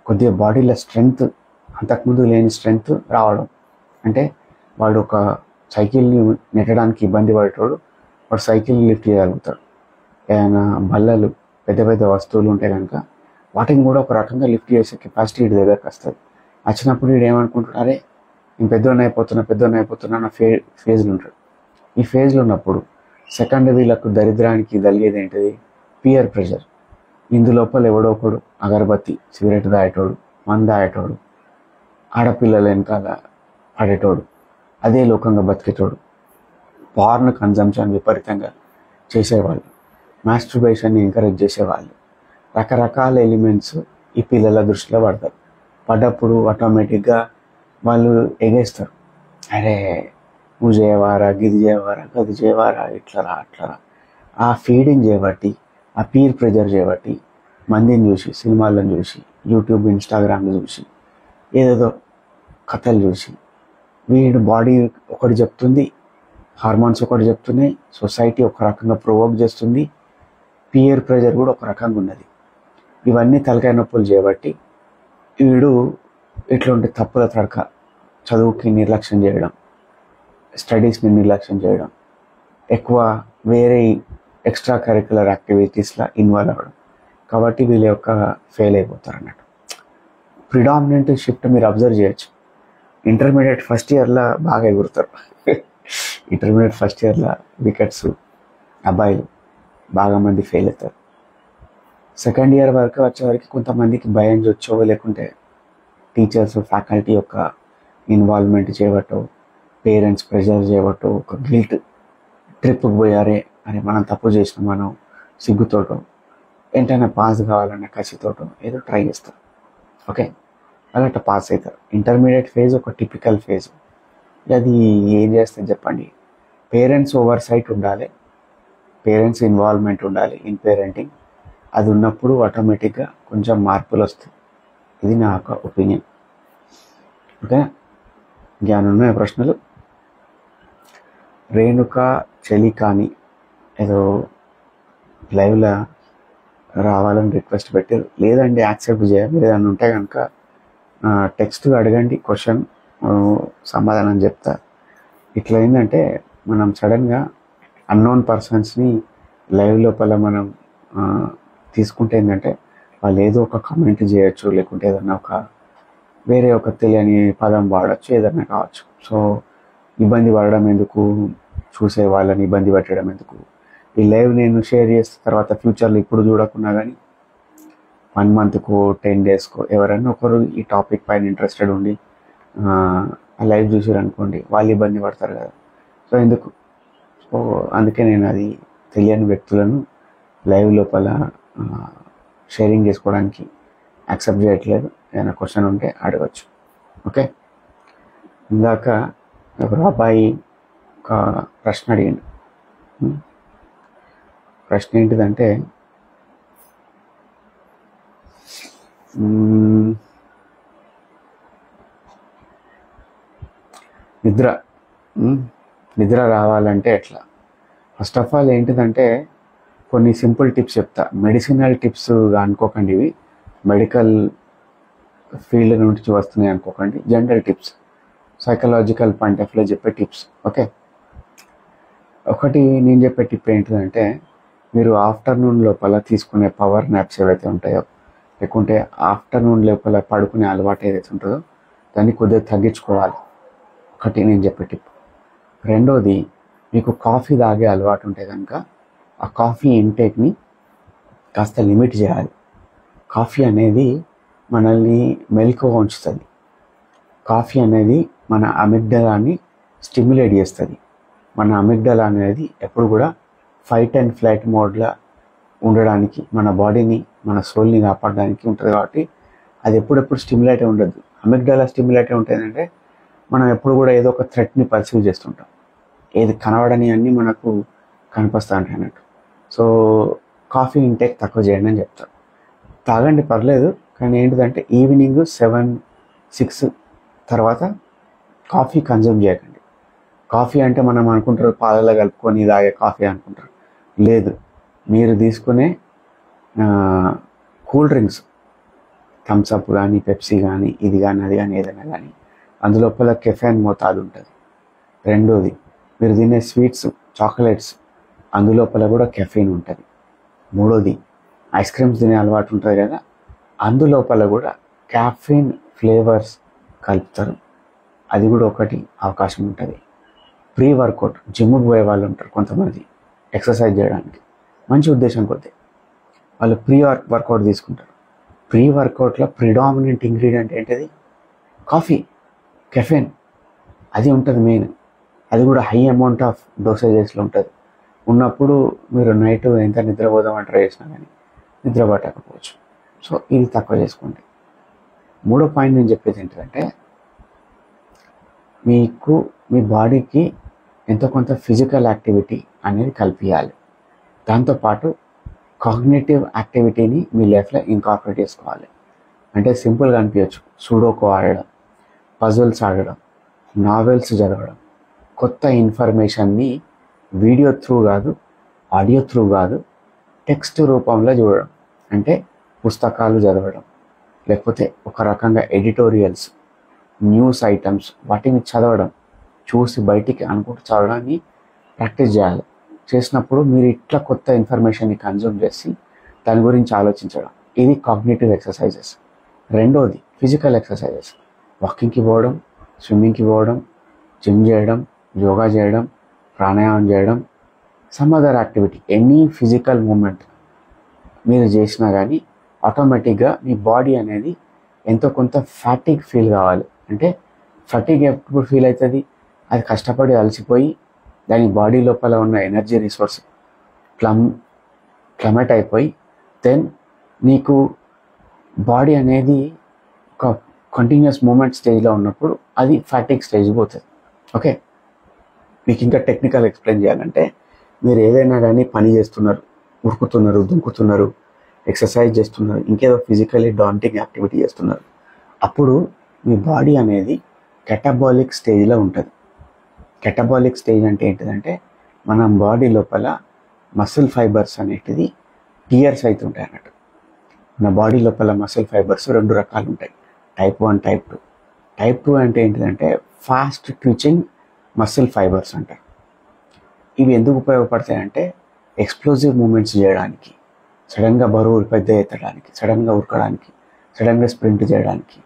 కొద్దిగా బాడీలో స్ట్రెంగ్త్ అంతకుముందు లేని స్ట్రెంగ్త్ రావడం. అంటే వాడు ఒక సైకిల్ని నెట్టడానికి ఇబ్బంది పడేటోడు వాడు సైకిల్ని లిఫ్ట్ చేయగలుగుతాడు. ఏదైనా బల్లలు పెద్ద పెద్ద వస్తువులు ఉంటే కనుక వాటిని కూడా ఒక రకంగా లిఫ్ట్ చేసే కెపాసిటీ వీడి దగ్గరకు వస్తుంది. వచ్చినప్పుడు వీడు ఏమనుకుంటాడు, అరే నేను పెద్దోడిని అయిపోతున్నా అన్న ఫేజ్లు ఉంటాడు. ఈ ఫేజ్లో ఉన్నప్పుడు సెకండ్ వీళ్ళకు దరిద్రానికి కలిగేది ఏంటిది, పియర్ ప్రెషర్. ఇందులోపల ఎవడో ఒకడు అగరబత్తి సిగరెట్ తాగేటోడు, మందు తాగేటోడు, ఆడపిల్లల వెనకాల పడేటోడు, అదే లోకంగా బతికేటోడు, పార్న్ కన్జంప్షన్ విపరీతంగా చేసేవాళ్ళు, మాస్టర్బేషన్ని ఎంకరేజ్ చేసేవాళ్ళు, రకరకాల ఎలిమెంట్స్ ఈ పిల్లల దృష్టిలో పడతారు. పడ్డప్పుడు ఆటోమేటిక్గా వాళ్ళు ఎగేస్తారు, అరే నువ్వు చేయవారా, గిది చేయవారా, గది చేయవారా, ఇట్లరా అట్లరా. ఆ ఫీడింగ్ చేయబట్టి, ఆ పీర్ ప్రెజర్ చేయబట్టి మందిని చూసి, సినిమాలను చూసి, యూట్యూబ్ ఇన్స్టాగ్రామ్లు చూసి, ఏదేదో కథలు చూసి వీడి బాడీ ఒకటి చెప్తుంది, హార్మోన్స్ ఒకటి చెప్తున్నాయి, సొసైటీ ఒక రకంగా ప్రొవోక్ చేస్తుంది, పియర్ ప్రెజర్ కూడా ఒక రకంగా ఉన్నది. ఇవన్నీ తలకాయ నొప్పులు చేయబట్టి వీడు ఇట్లాంటి తప్పుల తడక, చదువుకి నిర్లక్ష్యం చేయడం, స్టడీస్ని నిర్లక్ష్యం చేయడం, ఎక్కువ వేరే ఎక్స్ట్రా కరిక్యులర్ యాక్టివిటీస్లో ఇన్వాల్వ్ అవ్వడం. కాబట్టి వీళ్ళ యొక్క ఫెయిల్ అయిపోతారు అన్నట్టు. ప్రిడామినెంట్ షిఫ్ట్ మీరు అబ్జర్వ్ చేయొచ్చు. ఇంటర్మీడియట్ ఫస్ట్ ఇయర్లో బాగా ఎగురుతారు. ఇంటర్మీడియట్ ఫస్ట్ ఇయర్లో వికెట్స్ అబ్బాయిలు బాగా మంది ఫెయిల్ అవుతారు. సెకండ్ ఇయర్ వరకు వచ్చేవరకు కొంతమందికి భయం వచ్చో, లేకుంటే టీచర్స్ ఫ్యాకల్టీ యొక్క ఇన్వాల్వ్మెంట్ చేయబట్టో, పేరెంట్స్ ప్రెషర్ చేయబట్టో, ఒక గిల్ట్, ట్రిప్కి పోయారే అని మనం తప్పు చేసిన మనం సిగ్గుతోటో, ఏంటైనా పాస్ కావాలన్న కసితోటో ఏదో ట్రై చేస్తారు. ఓకే, అలాంటి పాస్ అవుతారు. ఇంటర్మీడియట్ ఫేజ్ ఒక టిపికల్ ఫేజ్. అది ఏం చేస్తుంది చెప్పండి, పేరెంట్స్ ఓవర్ సైట్ ఉండాలి, పేరెంట్స్ ఇన్వాల్వ్మెంట్ ఉండాలి ఇన్ పేరెంటింగ్. అది ఉన్నప్పుడు ఆటోమేటిక్గా కొంచెం మార్పులు వస్తాయి. ఇది నా యొక్క ఒపీనియన్. ఓకేనా, జ్ఞానున్న ప్రశ్నలు. రేణుక చెలికాని ఏదో లైవ్లో రావాలని రిక్వెస్ట్ పెట్టారు. లేదండి, యాక్సెప్ట్ చేయాలి. లేదని ఉంటే కనుక టెక్స్ట్గా అడగండి, క్వశ్చన్ సమాధానం చెప్తా. ఇట్లా ఏంటంటే మనం సడన్గా అన్నోన్ పర్సన్స్ని లైవ్ లోపల మనం తీసుకుంటే ఏంటంటే వాళ్ళు ఏదో ఒక కామెంట్ చేయొచ్చు, లేకుంటే ఏదన్నా ఒక వేరే ఒక తెలియని పదం వాడచ్చు, ఏదన్నా కావచ్చు. సో ఇబ్బంది పడడం ఎందుకు, చూసే వాళ్ళని ఇబ్బంది పెట్టడం ఎందుకు. ఈ లైవ్ నేను షేర్ చేసిన తర్వాత ఫ్యూచర్లో ఇప్పుడు చూడకున్నా కానీ 1 monthకో 10 daysకో ఎవరైనా ఒకరు ఈ టాపిక్ పైన ఇంట్రెస్టెడ్ ఉండి ఆ లైవ్ చూసారు అనుకోండి, వాళ్ళు ఇబ్బంది పడతారు కదా. సో ఎందుకు, సో అందుకే నేను అది తెలియని వ్యక్తులను లైవ్ లోపల షేరింగ్ చేసుకోవడానికి యాక్సెప్ట్ చేయట్లేదు. ఏదైనా క్వశ్చన్ ఉంటే అడగచ్చు. ఓకే, ఇందాక ఒక అబ్బాయి ఒక ప్రశ్న అడిగిండు. ప్రశ్న ఏంటిదంటే, నిద్ర రావాలంటే ఎట్లా. ఫస్ట్ ఆఫ్ ఆల్ ఏంటిదంటే కొన్ని సింపుల్ టిప్స్ చెప్తా. మెడిసినల్ టిప్స్ అనుకోకండి, ఇవి మెడికల్ ఫీల్డ్ నుంచి వస్తున్నాయి అనుకోకండి. General tips, psychological point of వ్యూలో చెప్పే టిప్స్. ఓకే, ఒకటి నేను చెప్పే టిప్ ఏంటిదంటే, మీరు ఆఫ్టర్నూన్ లోపల తీసుకునే పవర్ నాప్స్ ఏవైతే ఉంటాయో, లేకుంటే ఆఫ్టర్నూన్ లోపల పడుకునే అలవాటు ఏదైతే ఉంటుందో దాన్ని కొద్దిగా తగ్గించుకోవాలి. ఒకటి నేను చెప్పే టిప్. రెండోది, మీకు కాఫీ తాగే అలవాటు ఉంటే కనుక ఆ కాఫీ ఇంటేక్ని కాస్త లిమిట్ చేయాలి. కాఫీ అనేది మనల్ని మెలకువగా ఉంచుతుంది. కాఫీ అనేది మన అమిగ్డలాని స్టిమ్యులేట్ చేస్తుంది. మన అమిగ్డలా అనేది ఎప్పుడు కూడా ఫైట్ అండ్ ఫ్లైట్ మోడ్లో ఉండడానికి, మన బాడీని, మన సోల్ని కాపాడడానికి ఉంటుంది. కాబట్టి అది ఎప్పుడెప్పుడు స్టిమ్యులేట్ ఉండదు. అమిగ్డాలా స్టిమ్యులేట్ ఉంటుందంటే మనం ఎప్పుడు కూడా ఏదో ఒక థ్రెట్ని పర్సీవ్ చేస్తుంటాం, ఏది కనబడని అన్నీ మనకు కనిపిస్తూ ఉంటాయి అన్నట్టు. సో కాఫీ ఇంటేక్ తక్కువ చేయండి అని చెప్తారు. తాగండి పర్లేదు, కానీ ఏంటిదంటే ఈవినింగ్ 7-6 తర్వాత కాఫీ కన్జ్యూమ్ చేయకండి. కాఫీ అంటే మనం అనుకుంటారు పాలలో కలుపుకొని తాగే కాఫీ అనుకుంటారు. లేదు, మీరు తీసుకునే కూల్ డ్రింక్స్, థమ్స్అప్ కానీ, పెప్సీ కానీ, ఇది కానీ, అది కానీ, ఏదైనా కానీ అందులోపల కెఫెన్ మోతాదు ఉంటుంది. రెండోది, మీరు తినే స్వీట్స్, చాక్లెట్స్ అందులోపల కూడా కెఫెన్ ఉంటుంది. మూడోది, ఐస్ క్రీమ్స్ తినే అలవాటు ఉంటుంది కదా, అందులోపల కూడా క్యాఫీన్ ఫ్లేవర్స్ కలుపుతారు. అది కూడా ఒకటి అవకాశం ఉంటుంది. ప్రీ వర్కౌట్, జిమ్కి పోయే వాళ్ళు ఉంటారు కొంతమంది ఎక్సర్సైజ్ చేయడానికి, మంచి ఉద్దేశం కొద్దీ వాళ్ళు ప్రీ వర్కౌట్ తీసుకుంటారు. ప్రీ వర్కౌట్లో ప్రిడామినెంట్ ఇంగ్రీడియంట్ ఏంటిది? కాఫీ, కెఫెన్, అది ఉంటుంది మెయిన్. అది కూడా హై అమౌంట్ ఆఫ్ డోసేజెస్లో ఉంటుంది. ఉన్నప్పుడు మీరు నైట్ ఎంత నిద్రపోదామని ట్రై చేసినా కానీ నిద్ర పట్టకపోవచ్చు. సో ఇది తక్కువ చేసుకోండి. మూడో పాయింట్ నేను చెప్పేది ఏంటంటే, మీకు మీ బాడీకి ఎంతో కొంత ఫిజికల్ యాక్టివిటీ అనేది కల్పించాలి. దాంతోపాటు కాగ్నిటివ్ యాక్టివిటీని మీ లైఫ్లో ఇన్కార్పొరేట్ చేసుకోవాలి. అంటే సింపుల్గా అనిపించచ్చు, సూడోకో ఆడడం, పజిల్స్ ఆడడం, నావెల్స్ చదవడం, కొత్త ఇన్ఫర్మేషన్ని వీడియో త్రూ కాదు, ఆడియో త్రూ కాదు, టెక్స్ట్ రూపంలో చూడడం. అంటే పుస్తకాలు చదవడం, లేకపోతే ఒక రకంగా ఎడిటోరియల్స్, న్యూస్ ఐటమ్స్, వాటిని చదవడం, చూసి బయటికి అనుకుంటూ చదవడాన్ని ప్రాక్టీస్ చేయాలి. చేసినప్పుడు మీరు ఇట్లా కొత్త ఇన్ఫర్మేషన్ని కన్జ్యూమ్ చేసి దాని గురించి ఆలోచించడం, ఇది కాగ్నిటివ్ ఎక్సర్సైజెస్. రెండోది ఫిజికల్ ఎక్సర్సైజెస్, వాకింగ్కి పోవడం, స్విమ్మింగ్కి పోవడం, జిమ్ చేయడం, యోగా చేయడం, ప్రాణాయామం చేయడం, some other activity, any physical movement మీరు చేసినా కానీ ఆటోమేటిక్గా మీ బాడీ అనేది ఎంతో కొంత ఫ్యాటిగ్ ఫీల్ కావాలి. అంటే ఫటిగ్ ఎప్పుడు ఫీల్ అవుతుంది? అది కష్టపడి అలసిపోయి దాని బాడీ లోపల ఉన్న ఎనర్జీ రిసోర్స్ ప్లమెట్ అయిపోయి దెన్ నీకు బాడీ అనేది ఒక కంటిన్యూస్ మూమెంట్ స్టేజ్లో ఉన్నప్పుడు అది ఫ్యాటిక్ స్టేజ్ పోతుంది. ఓకే, మీకు ఇంకా టెక్నికల్ ఎక్స్ప్లెయిన్ చేయాలంటే, మీరు ఏదైనా కానీ పని చేస్తున్నారు, ఉరుకుతున్నారు, దుంకుతున్నారు, ఎక్సర్సైజ్ చేస్తున్నారు, ఇంకేదో ఫిజికలీ డాంటింగ్ యాక్టివిటీ చేస్తున్నారు, అప్పుడు మీ బాడీ అనేది కెటబాలిక్ స్టేజ్లో ఉంటుంది. కెటబాలిక్ స్టేజ్ అంటే ఏంటిదంటే, మన బాడీ లోపల మసిల్ ఫైబర్స్ అనేటిది టియర్స్ అవుతుంటాయి అన్నట్టు. మన బాడీ లోపల మసిల్ ఫైబర్స్ 2 రకాలు ఉంటాయి, టైప్ 1, టైప్ 2. టైప్ 2 అంటే ఏంటిదంటే ఫాస్ట్ ట్విచింగ్ మసిల్ ఫైబర్స్ అంటారు. ఇవి ఎందుకు ఉపయోగపడతాయంటే ఎక్స్ప్లోజివ్ మూమెంట్స్ చేయడానికి, సడన్గా బరువులు పెద్ద ఎత్తడానికి, సడన్గా ఉరకడానికి, సడన్గా స్ప్రింట్ చేయడానికి,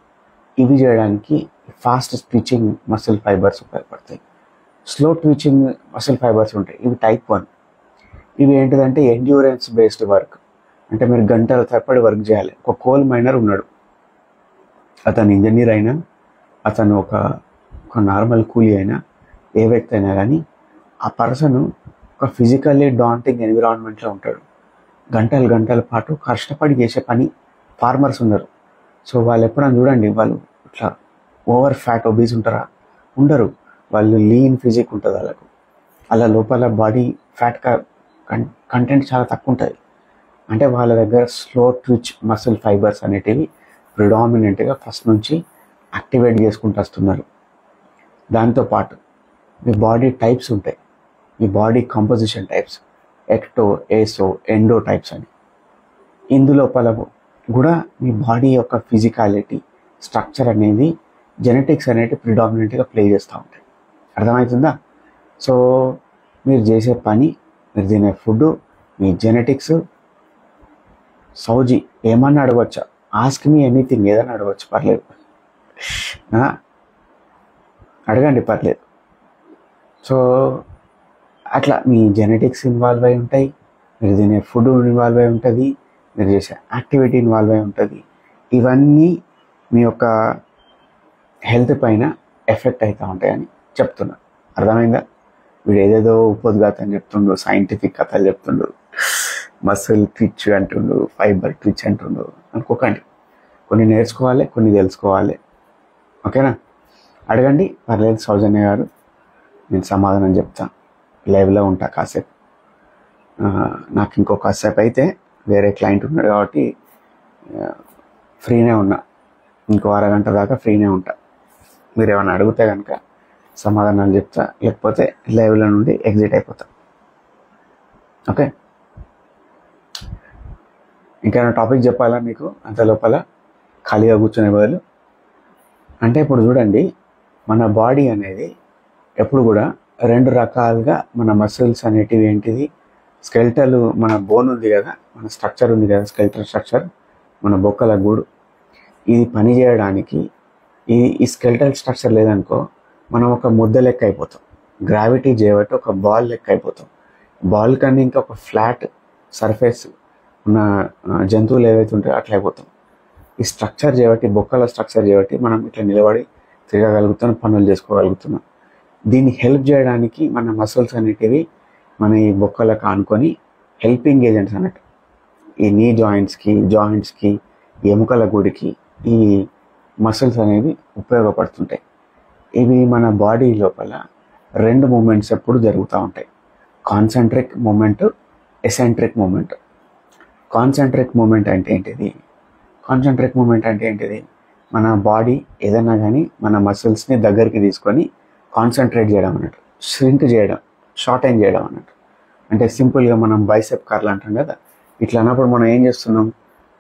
ఇవి చేయడానికి ఫాస్ట్ ట్విచింగ్ మసిల్ ఫైబర్స్ ఉపయోగపడతాయి. స్లో ట్విచింగ్ మసిల్ ఫైబర్స్ ఉంటాయి, ఇవి టైప్ 1. ఇవి ఏంటిదంటే ఎండ్యూరెన్స్ బేస్డ్ వర్క్, అంటే మీరు గంటల తరబడి వర్క్ చేయాలి. ఒక కోల్ మైనర్ ఉన్నాడు, అతను ఇంజనీర్ అయినా, అతను ఒక నార్మల్ కూలీ అయినా, ఏ వ్యక్తి అయినా కానీ ఆ పర్సన్ ఒక ఫిజికల్లీ డాంటింగ్ ఎన్విరాన్మెంట్లో ఉంటాడు. గంటల పాటు కష్టపడి చేసే పని. ఫార్మర్స్ ఉన్నారు, సో వాళ్ళు ఎప్పుడైనా చూడండి, వాళ్ళు ఇట్లా ఓవర్ ఫ్యాట్ ఒబీస్ ఉంటారా? ఉండరు. వాళ్ళు లీన్ ఫిజిక్ ఉంటుంది వాళ్ళకు. అలా లోపల బాడీ ఫ్యాట్ కంటెంట్ చాలా తక్కువ ఉంటుంది. అంటే వాళ్ళ దగ్గర స్లో ట్విచ్ మసిల్ ఫైబర్స్ అనేటివి ప్రిడామినెంట్గా ఫస్ట్ నుంచి యాక్టివేట్ చేసుకుంటూ వస్తున్నారు. దాంతోపాటు మీ బాడీ టైప్స్ ఉంటాయి, మీ body composition types, ecto, meso, endo types అని. ఇందులోపల కూడా మీ బాడీ యొక్క ఫిజికాలిటీ, స్ట్రక్చర్ అనేది, జెనెటిక్స్ అనేవి ప్రిడామినెంట్గా ప్లే చేస్తూ ఉంటాయి. అర్థమవుతుందా? సో మీరు చేసే పని, మీరు తినే ఫుడ్, మీ జెనెటిక్స్, సౌజీ ఏమన్నా అడగవచ్చా? ఆస్క్ మీ ఎనీథింగ్, ఏదైనా అడగవచ్చు, పర్లేదు, అడగండి, పర్లేదు. సో అట్లా మీ జెనెటిక్స్ ఇన్వాల్వ్ అయి ఉంటాయి, మీరు తినే ఫుడ్ ఇన్వాల్వ్ అయి ఉంటుంది, మీరు చేసే యాక్టివిటీ ఇన్వాల్వ్ అయి ఉంటుంది. ఇవన్నీ మీ యొక్క హెల్త్ పైన ఎఫెక్ట్ అవుతూ ఉంటాయని చెప్తున్నా. అర్థమైందా? వీడు ఏదేదో ఉపోద్ఘాతం చెప్తుండు, సైంటిఫిక్ కథలు చెప్తుండు, మసిల్ ట్విచ్ అంటుండు, ఫైబర్ ట్విచ్ అంటుండు అనుకోకండి. కొన్ని నేర్చుకోవాలి, కొన్ని తెలుసుకోవాలి. ఓకేనా? అడగండి, పర్లేదు సౌజన్య గారు, నేను సమాధానం చెప్తాను. లైవ్లో ఉంటా కాసేపు. నాకు ఇంకో కాసేపు అయితే వేరే క్లయింట్ ఉన్నాడు కాబట్టి ఫ్రీనే ఉన్నా. ఇంకో అరగంట దాకా ఫ్రీనే ఉంటా. మీరు ఏమైనా అడిగితే కనుక సమాధానాలు చెప్తా, లేకపోతే లైవ్లో నుండి ఎగ్జిట్ అయిపోతా. ఓకే, ఇంకేమైనా టాపిక్ చెప్పాలా మీకు అంత లోపల ఖాళీగా కూర్చునే బదులు? అంటే ఇప్పుడు చూడండి, మన బాడీ అనేది ఎప్పుడు కూడా రెండు రకాలుగా మన మసిల్స్ అనేటివి ఏంటిది, స్కెల్టల్ మన బోన్ ఉంది కదా, మన స్ట్రక్చర్ ఉంది కదా, స్కెల్టల్ స్ట్రక్చర్, మన బొక్కల గూడు, ఇది పని చేయడానికి ఈ స్కెల్టల్ స్ట్రక్చర్ లేదనుకో మనం ఒక ముద్ద లెక్క అయిపోతాం. గ్రావిటీ చేయబట్టి ఒక బాల్ లెక్క అయిపోతాం. బాల్ కన్నా ఇంకా ఒక ఫ్లాట్ సర్ఫేస్ ఉన్న జంతువులు ఏవైతే ఉంటాయో అట్లా అయిపోతాం. ఈ స్ట్రక్చర్ చేయబట్టి, బొక్కల స్ట్రక్చర్ చేయబట్టి మనం ఇట్లా నిలబడి తిరగగలుగుతున్నాం, పనులు చేసుకోగలుగుతున్నాం. దీన్ని హెల్ప్ చేయడానికి మన మసిల్స్ అనేటివి మన ఈ బొక్కలకు ఆనుకొని హెల్పింగ్ ఏజెంట్స్ అన్నట్టు. ఈ నీ జాయింట్స్కి ఎముకల గుడికి ఈ మసిల్స్ అనేవి ఉపయోగపడుతుంటాయి. ఇవి మన బాడీ లోపల రెండు మూమెంట్స్ ఎప్పుడు జరుగుతూ ఉంటాయి. Concentric movement, eccentric movement. Concentric movement అంటే ఏంటిది? మన బాడీ ఏదైనా కానీ మన మసిల్స్ని దగ్గరికి తీసుకొని కాన్సన్ట్రేట్ చేయడం అన్నట్టు, ష్రింక్ చేయడం, షార్టెన్ చేయడం అన్నట్టు. అంటే సింపుల్గా మనం బైసెప్ కర్ల్ అంటాం కదా, ఇట్లా అన్నప్పుడు మనం ఏం చేస్తున్నాం,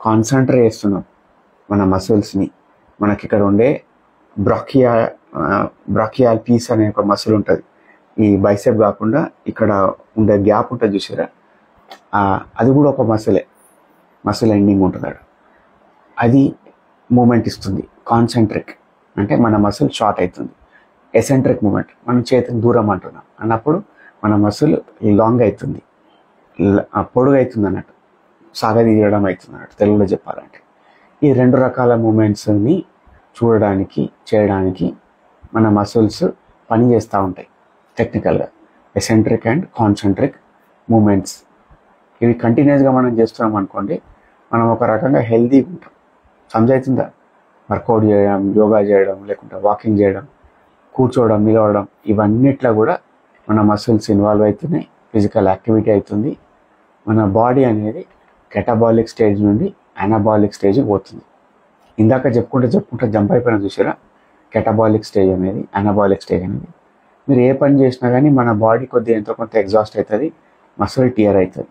కాన్సన్ట్రేట్ చేస్తున్నాం మన మసిల్స్ని. మనకి ఇక్కడ ఉండే బ్రాకియాల్ పీస్ అనే ఒక మసిల్ ఉంటుంది. ఈ బైసెప్ కాకుండా ఇక్కడ ఉండే గ్యాప్ ఉంటుంది చూసారా, అది కూడా ఒక మసిల్ ఎండింగ్ ఉంటుంది. అది మూమెంట్ ఇస్తుంది. కాన్సెంట్రిక్ అంటే మన మసిల్ షార్ట్ అవుతుంది. ఎసెంట్రిక్ మూమెంట్, మనం చేతికి దూరం అంటున్నాం అన్నప్పుడు మన మసిల్ లాంగ్ అవుతుంది, పొడుగు అవుతుంది అన్నట్టు, సాగదీయడం అవుతుంది అన్నట్టు తెలుగులో చెప్పాలంటే. ఈ రెండు రకాల మూమెంట్స్ని చూడడానికి, చేయడానికి మన మసిల్స్ పనిచేస్తూ ఉంటాయి టెక్నికల్గా. ఎసెంట్రిక్ అండ్ కాన్సెంట్రిక్ మూమెంట్స్ ఇవి కంటిన్యూస్గా మనం చేస్తున్నాం అనుకోండి, మనం ఒక రకంగా హెల్తీగా ఉంటాం. సమజవుతుందా? వర్కౌట్ చేయడం, యోగా చేయడం, లేకుంటే వాకింగ్ చేయడం, కూర్చోవడం, నిలవడం, ఇవన్నిట్లో కూడా మన మసిల్స్ ఇన్వాల్వ్ అవుతున్నాయి, ఫిజికల్ యాక్టివిటీ అవుతుంది. మన బాడీ అనేది కెటబాలిక్ స్టేజ్ నుండి అనాబాలిక్ స్టేజ్కి పోతుంది. ఇందాక చెప్పుకుంటే జంప్ అయిపోయినా చూసారా, కెటబాలిక్ స్టేజ్ అనేది, అనాబాలిక్ స్టేజ్ అనేది. మీరు ఏ పని చేసినా కానీ మన బాడీ కొద్దిగా ఎంతో కొంత ఎగ్జాస్ట్ అవుతుంది, మసిల్ టియర్ అవుతుంది.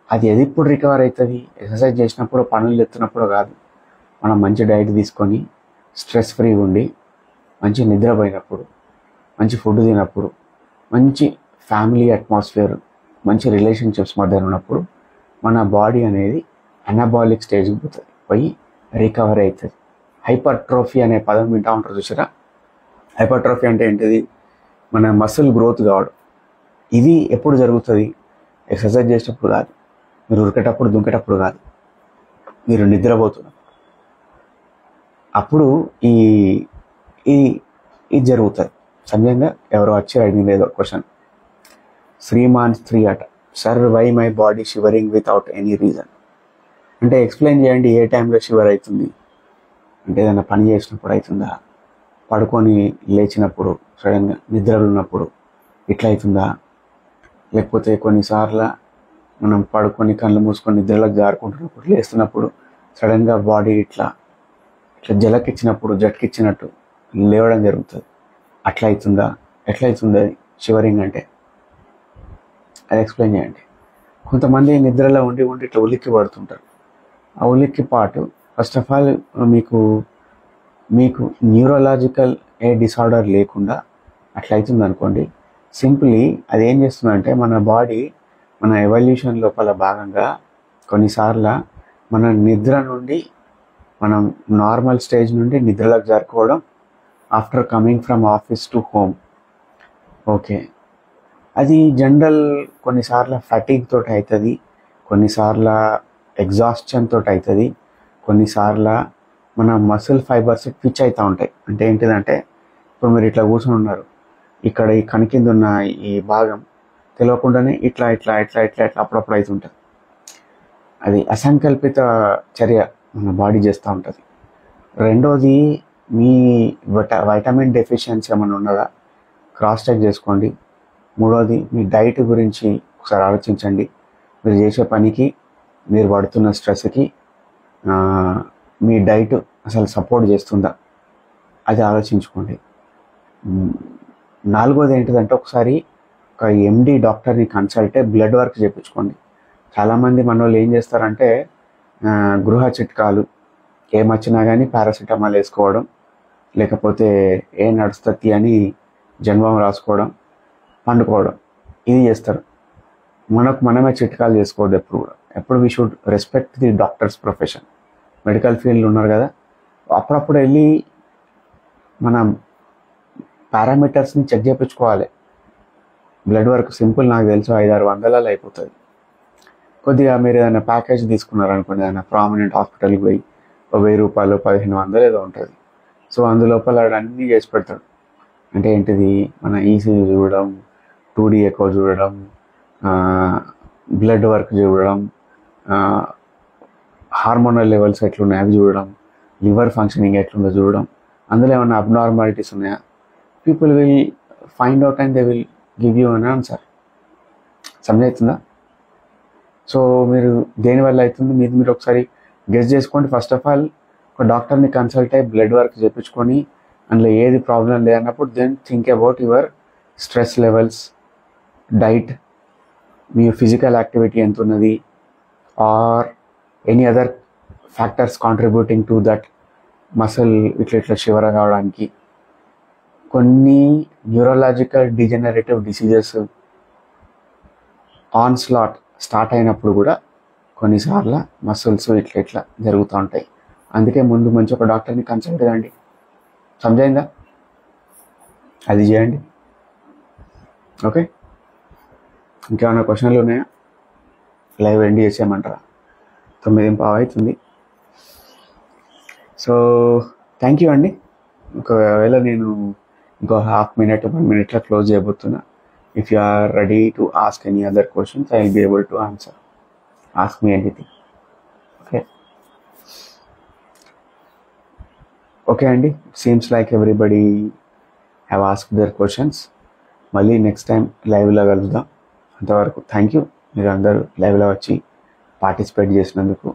అది ఎది ఇప్పుడు రికవర్ అవుతుంది, ఎక్సర్సైజ్ చేసినప్పుడు, పనులు ఎత్తున్నప్పుడు కాదు. మనం మంచి డైట్ తీసుకొని స్ట్రెస్ ఫ్రీగా ఉండి మంచి నిద్రపోయినప్పుడు, మంచి ఫుడ్ తినప్పుడు, మంచి ఫ్యామిలీ అట్మాస్ఫియర్, మంచి రిలేషన్షిప్స్ మధ్య ఉన్నప్పుడు మన బాడీ అనేది అనాబాలిక్ స్టేజ్కి పోతుంది, పోయి రికవర్ అవుతుంది. హైపర్ట్రోఫీ అనే పదం వింటూ ఉంటారు చూసారా. హైపర్ట్రోఫీ అంటే ఏంటిది? మన మసిల్ గ్రోత్ కావడం. ఇది ఎప్పుడు జరుగుతుంది? ఎక్సర్సైజ్ చేసేటప్పుడు కాదు, మీరు ఉరికేటప్పుడు దుంకేటప్పుడు కాదు, మీరు నిద్రపోతున్నారు అప్పుడు ఇది జరుగుతుంది. సమయంగా ఎవరో వచ్చి అడిగింది ఏదో క్వశ్చన్, శ్రీమాన్ స్త్రీ అట, sir why my body shivering without any reason అంటే ఎక్స్ప్లెయిన్ చేయండి, ఏ టైంలో షివర్ అవుతుంది అంటే ఏదైనా పని చేసినప్పుడు అవుతుందా, పడుకొని లేచినప్పుడు, సడన్గా నిద్రలు ఉన్నప్పుడు ఇట్లా అవుతుందా, లేకపోతే కొన్నిసార్లు మనం పడుకొని కళ్ళు మూసుకొని నిద్రలకు జారుకుంటున్నప్పుడు, లేస్తున్నప్పుడు సడన్గా బాడీ ఇట్లా జలకిచ్చినప్పుడు, జట్కిచ్చినట్టు లేవడం జరుగుతుంది, అట్లా అవుతుందా, ఎట్లా అవుతుంది అది షివరింగ్ అంటే? అది ఎక్స్ప్లెయిన్ చేయండి. కొంతమంది నిద్రలో ఉండి ఇట్లా ఉలిక్కి పడుతుంటారు. ఆ ఉలిక్కి పాటు ఫస్ట్ ఆఫ్ ఆల్ మీకు న్యూరలాజికల్ ఏ డిసార్డర్ లేకుండా అట్లా అవుతుంది అనుకోండి. సింప్లీ అది ఏం చేస్తుందంటే, మన బాడీ మన ఎవల్యూషన్ లోపల భాగంగా కొన్నిసార్లు మన నిద్ర నుండి, మనం నార్మల్ స్టేజ్ నుండి నిద్రలోకి జారుకోవడం after coming from office to home. Okay, అది జనరల్ కొన్నిసార్లు ఫటిగ్ తోటి అవుతుంది, కొన్నిసార్లు ఎగ్జాస్షన్ తోటి అవుతుంది, కొన్నిసార్లు మన మసిల్ ఫైబర్స్ ట్విచ్ అవుతూ ఉంటాయి. అంటే ఏంటిదంటే, ఇప్పుడు మీరు ఇట్లా కూర్చొని ఉన్నారు, ఇక్కడ ఈ కణి కింద ఉన్న ఈ భాగం తెలియకుండానే ఇట్లా అప్పుడప్పుడు అవుతుంటుంది. అది అసంకల్పిత చర్య మన బాడీ చేస్తూ ఉంటుంది. రెండోది, మీ వైటమిన్ డెఫిషియన్సీ ఏమైనా ఉన్నదా క్రాస్ చెక్ చేసుకోండి. మూడోది, మీ డైట్ గురించి ఒకసారి ఆలోచించండి. మీరు చేసే పనికి, మీరు పడుతున్న స్ట్రెస్కి మీ డైట్ అసలు సపోర్ట్ చేస్తుందా అది ఆలోచించుకోండి. నాలుగోది ఏంటిదంటే, ఒకసారి ఒక ఎండి డాక్టర్ని కన్సల్ట్ బ్లడ్ వర్క్ చేయించుకోండి. చాలామంది మన వాళ్ళు ఏం చేస్తారంటే గృహ చిట్కాలు ఏమొచ్చినా కానీ పారాసిటమాల్ వేసుకోవడం, లేకపోతే ఏ నడుస్తుంది అని జన్మం రాసుకోవడం, పండుకోవడం, ఇది చేస్తారు. మనమే చిట్కాలు చేసుకోవద్దు ఎప్పుడు కూడా. ఎప్పుడు we should respect the doctors profession. Medical field ఉన్నారు కదా, అప్పుడప్పుడు వెళ్ళి మనం పారామీటర్స్ని చెక్ చేయించుకోవాలి. బ్లడ్ వర్క్ సింపుల్, నాకు తెలుసు 500-600 అయిపోతుంది. కొద్దిగా మీరు ఏదైనా ప్యాకేజ్ తీసుకున్నారనుకోండి, ఏదైనా ప్రామినెంట్ హాస్పిటల్కి పోయి 1000 రూపాయలు 1500 ఏదో ఉంటుంది. సో అందులోపల అన్నీ చేసి పెడతాడు. అంటే ఏంటిది, మన ఈసీజీ చూడడం, 2D ఎకో చూడడం, బ్లడ్ వర్క్ చూడడం, హార్మోనల్ లెవెల్స్ ఎట్లున్నాయి అవి చూడడం, లివర్ ఫంక్షనింగ్ ఎట్లుందో చూడడం, అందులో ఏమైనా అబ్నార్మాలిటీస్ ఉన్నాయా, people will find out and they will give you an answer. సమజవుతుందా? సో మీరు దేనివల్ల అవుతుంది మీరు ఒకసారి గెస్ చేసుకోండి. ఫస్ట్ ఆఫ్ ఆల్ ఒక డాక్టర్ని కన్సల్ట్ అయ్యి బ్లడ్ వర్క్ చేయించుకొని అందులో ఏది ప్రాబ్లం లేదన్నప్పుడు then think about your stress levels, diet, మీ ఫిజికల్ యాక్టివిటీ ఎంత ఉన్నది, or any other factors contributing to that muscle ఇట్లా షివర్ కావడానికి. కొన్ని న్యూరలాజికల్ డిజెనరేటివ్ డిసీజెస్ స్టార్ట్ అయినప్పుడు కూడా కొన్నిసార్లు మసిల్స్ ఇట్లా జరుగుతూ ఉంటాయి. అందుకే ముందు మంచి ఒక డాక్టర్ని కన్సల్ట్ కండి. సమజైందా? అది చేయండి. ఓకే, ఇంకేమైనా క్వశ్చన్లు ఉన్నాయా? Live end చేసేయమంటారా? 9:15 అవుతుంది. సో థ్యాంక్ యూ అండి. ఒకవేళ నేను ఇంకో 1/2 minute 1 minuteలో క్లోజ్ చేయబోతున్నా. If you are ready to ask any other questions, I will be able to answer. Ask me anything. Okay అండి, seems like everybody have asked their questions. మళ్ళీ next time లైవ్లో కలుద్దాం. అంతవరకు థ్యాంక్ యూ. మీరు అందరూ లైవ్లో వచ్చి పార్టిసిపేట్ చేసినందుకు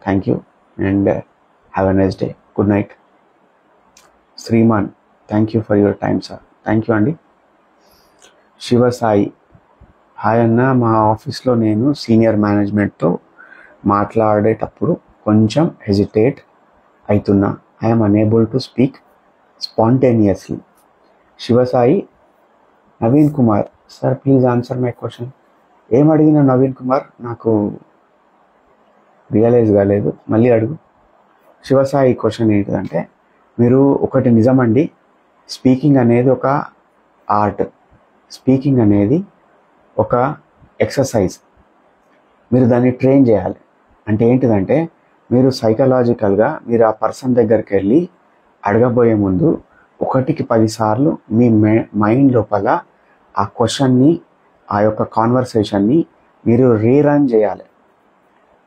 thank you and have a nice day. Good night. Sriman, thank you for your time sir. Thank you అండి. శివసాయి, హాయ్ అన్న, మా ఆఫీస్లో నేను సీనియర్ మేనేజ్మెంట్తో మాట్లాడేటప్పుడు కొంచెం హెజిటేట్ అవుతున్నా. I'm unable to speak spontaneously. Shivasai. Naveen Kumar, sir please answer my question. ఏం అడిగిన నవీన్ కుమార్, నాకు రియలైజ్ కాలేదు, మళ్ళీ అడుగు. శివసాయి క్వశ్చన్ ఏంటిదంటే, మీరు ఒకటి నిజమండి, స్పీకింగ్ అనేది ఒక ఆర్ట్, స్పీకింగ్ అనేది ఒక ఎక్సర్సైజ్. మీరు దాన్ని ట్రైన్ చేయాలి. అంటే ఏంటిదంటే, మీరు సైకలాజికల్గా మీరు ఆ పర్సన్ దగ్గరికి వెళ్ళి అడగబోయే ముందు 1కి 10 సార్లు మీ మైండ్ లోపల ఆ క్వశ్చన్ని, ఆ యొక్క కాన్వర్సేషన్ని మీరు రీరన్ చేయాలి,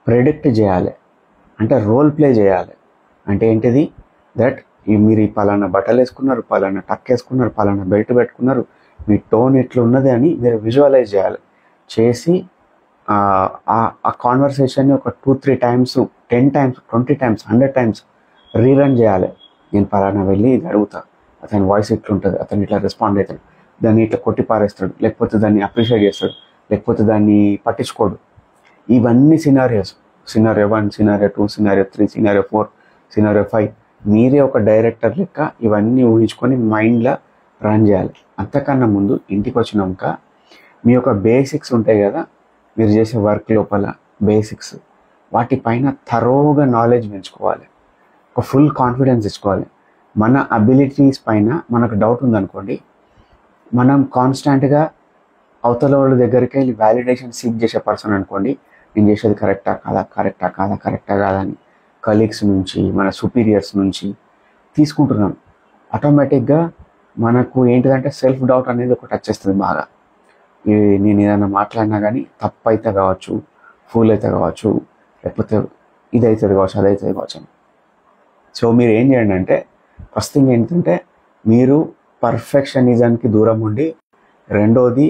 ప్రెడిక్ట్ చేయాలి, అంటే రోల్ ప్లే చేయాలి. అంటే ఏంటిది, దట్ మీరు ఈ పలానా బట్టలు వేసుకున్నారు, పలానా టక్ వేసుకున్నారు, పలానా బెల్ట్ పెట్టుకున్నారు, మీ టోన్ ఎట్లున్నది అని మీరు విజువలైజ్ చేయాలి. చేసి ఆ కాన్వర్సేషన్ని ఒక 2-3 times, 10 times, 20 times, 100 times rerun చేయాలి. నేను పలానా వెళ్ళి ఇది అడుగుతా, అతని వాయిస్ ఇట్లుంటుంది, అతను ఇట్లా రెస్పాండ్ అవుతాడు, దాన్ని ఇట్లా కొట్టి పారేస్తాడు, లేకపోతే దాన్ని అప్రిషియేట్ చేస్తాడు, లేకపోతే దాన్ని పట్టించుకోడు. ఇవన్నీ scenarios, scenario 1, scenario 2, scenario 3, scenario 4, scenario 5. మీరే ఒక డైరెక్టర్ లెక్క ఇవన్నీ ఊహించుకొని మైండ్లో రన్ చేయాలి. అంతకన్నా ముందు ఇంటికి వచ్చినాక మీ యొక్క బేసిక్స్ ఉంటాయి కదా, మీరు చేసే వర్క్ లోపల బేసిక్స్, వాటిపైన థరోగా నాలెడ్జ్ పెంచుకోవాలి, ఒక ఫుల్ కాన్ఫిడెన్స్ ఇచ్చుకోవాలి. మన అబిలిటీస్ పైన మనకు డౌట్ ఉందనుకోండి, మనం కాన్స్టాంట్గా అవతల వాళ్ళ దగ్గరికి వెళ్ళి వ్యాలిడేషన్ సీక్ చేసే పర్సన్ అనుకోండి, నేను చేసేది కరెక్టా కాదా అని కలీగ్స్ నుంచి, మన సుపీరియర్స్ నుంచి తీసుకుంటున్నాం. ఆటోమేటిక్గా మనకు ఏంటిదంటే సెల్ఫ్ డౌట్ అనేది ఒకటి వచ్చేస్తుంది బాగా. నేను ఏదైనా మాట్లాడినా కానీ తప్పు అయితే కావచ్చు, ఫూల్ అయితే కావచ్చు, లేకపోతే ఇది అవుతుంది కావచ్చు, అది అవుతుంది కావచ్చు అని. సో మీరు ఏం చేయండి అంటే, ఫస్ట్ థింగ్ ఏంటంటే మీరు పర్ఫెక్షనిజానికి దూరం ఉండి, రెండోది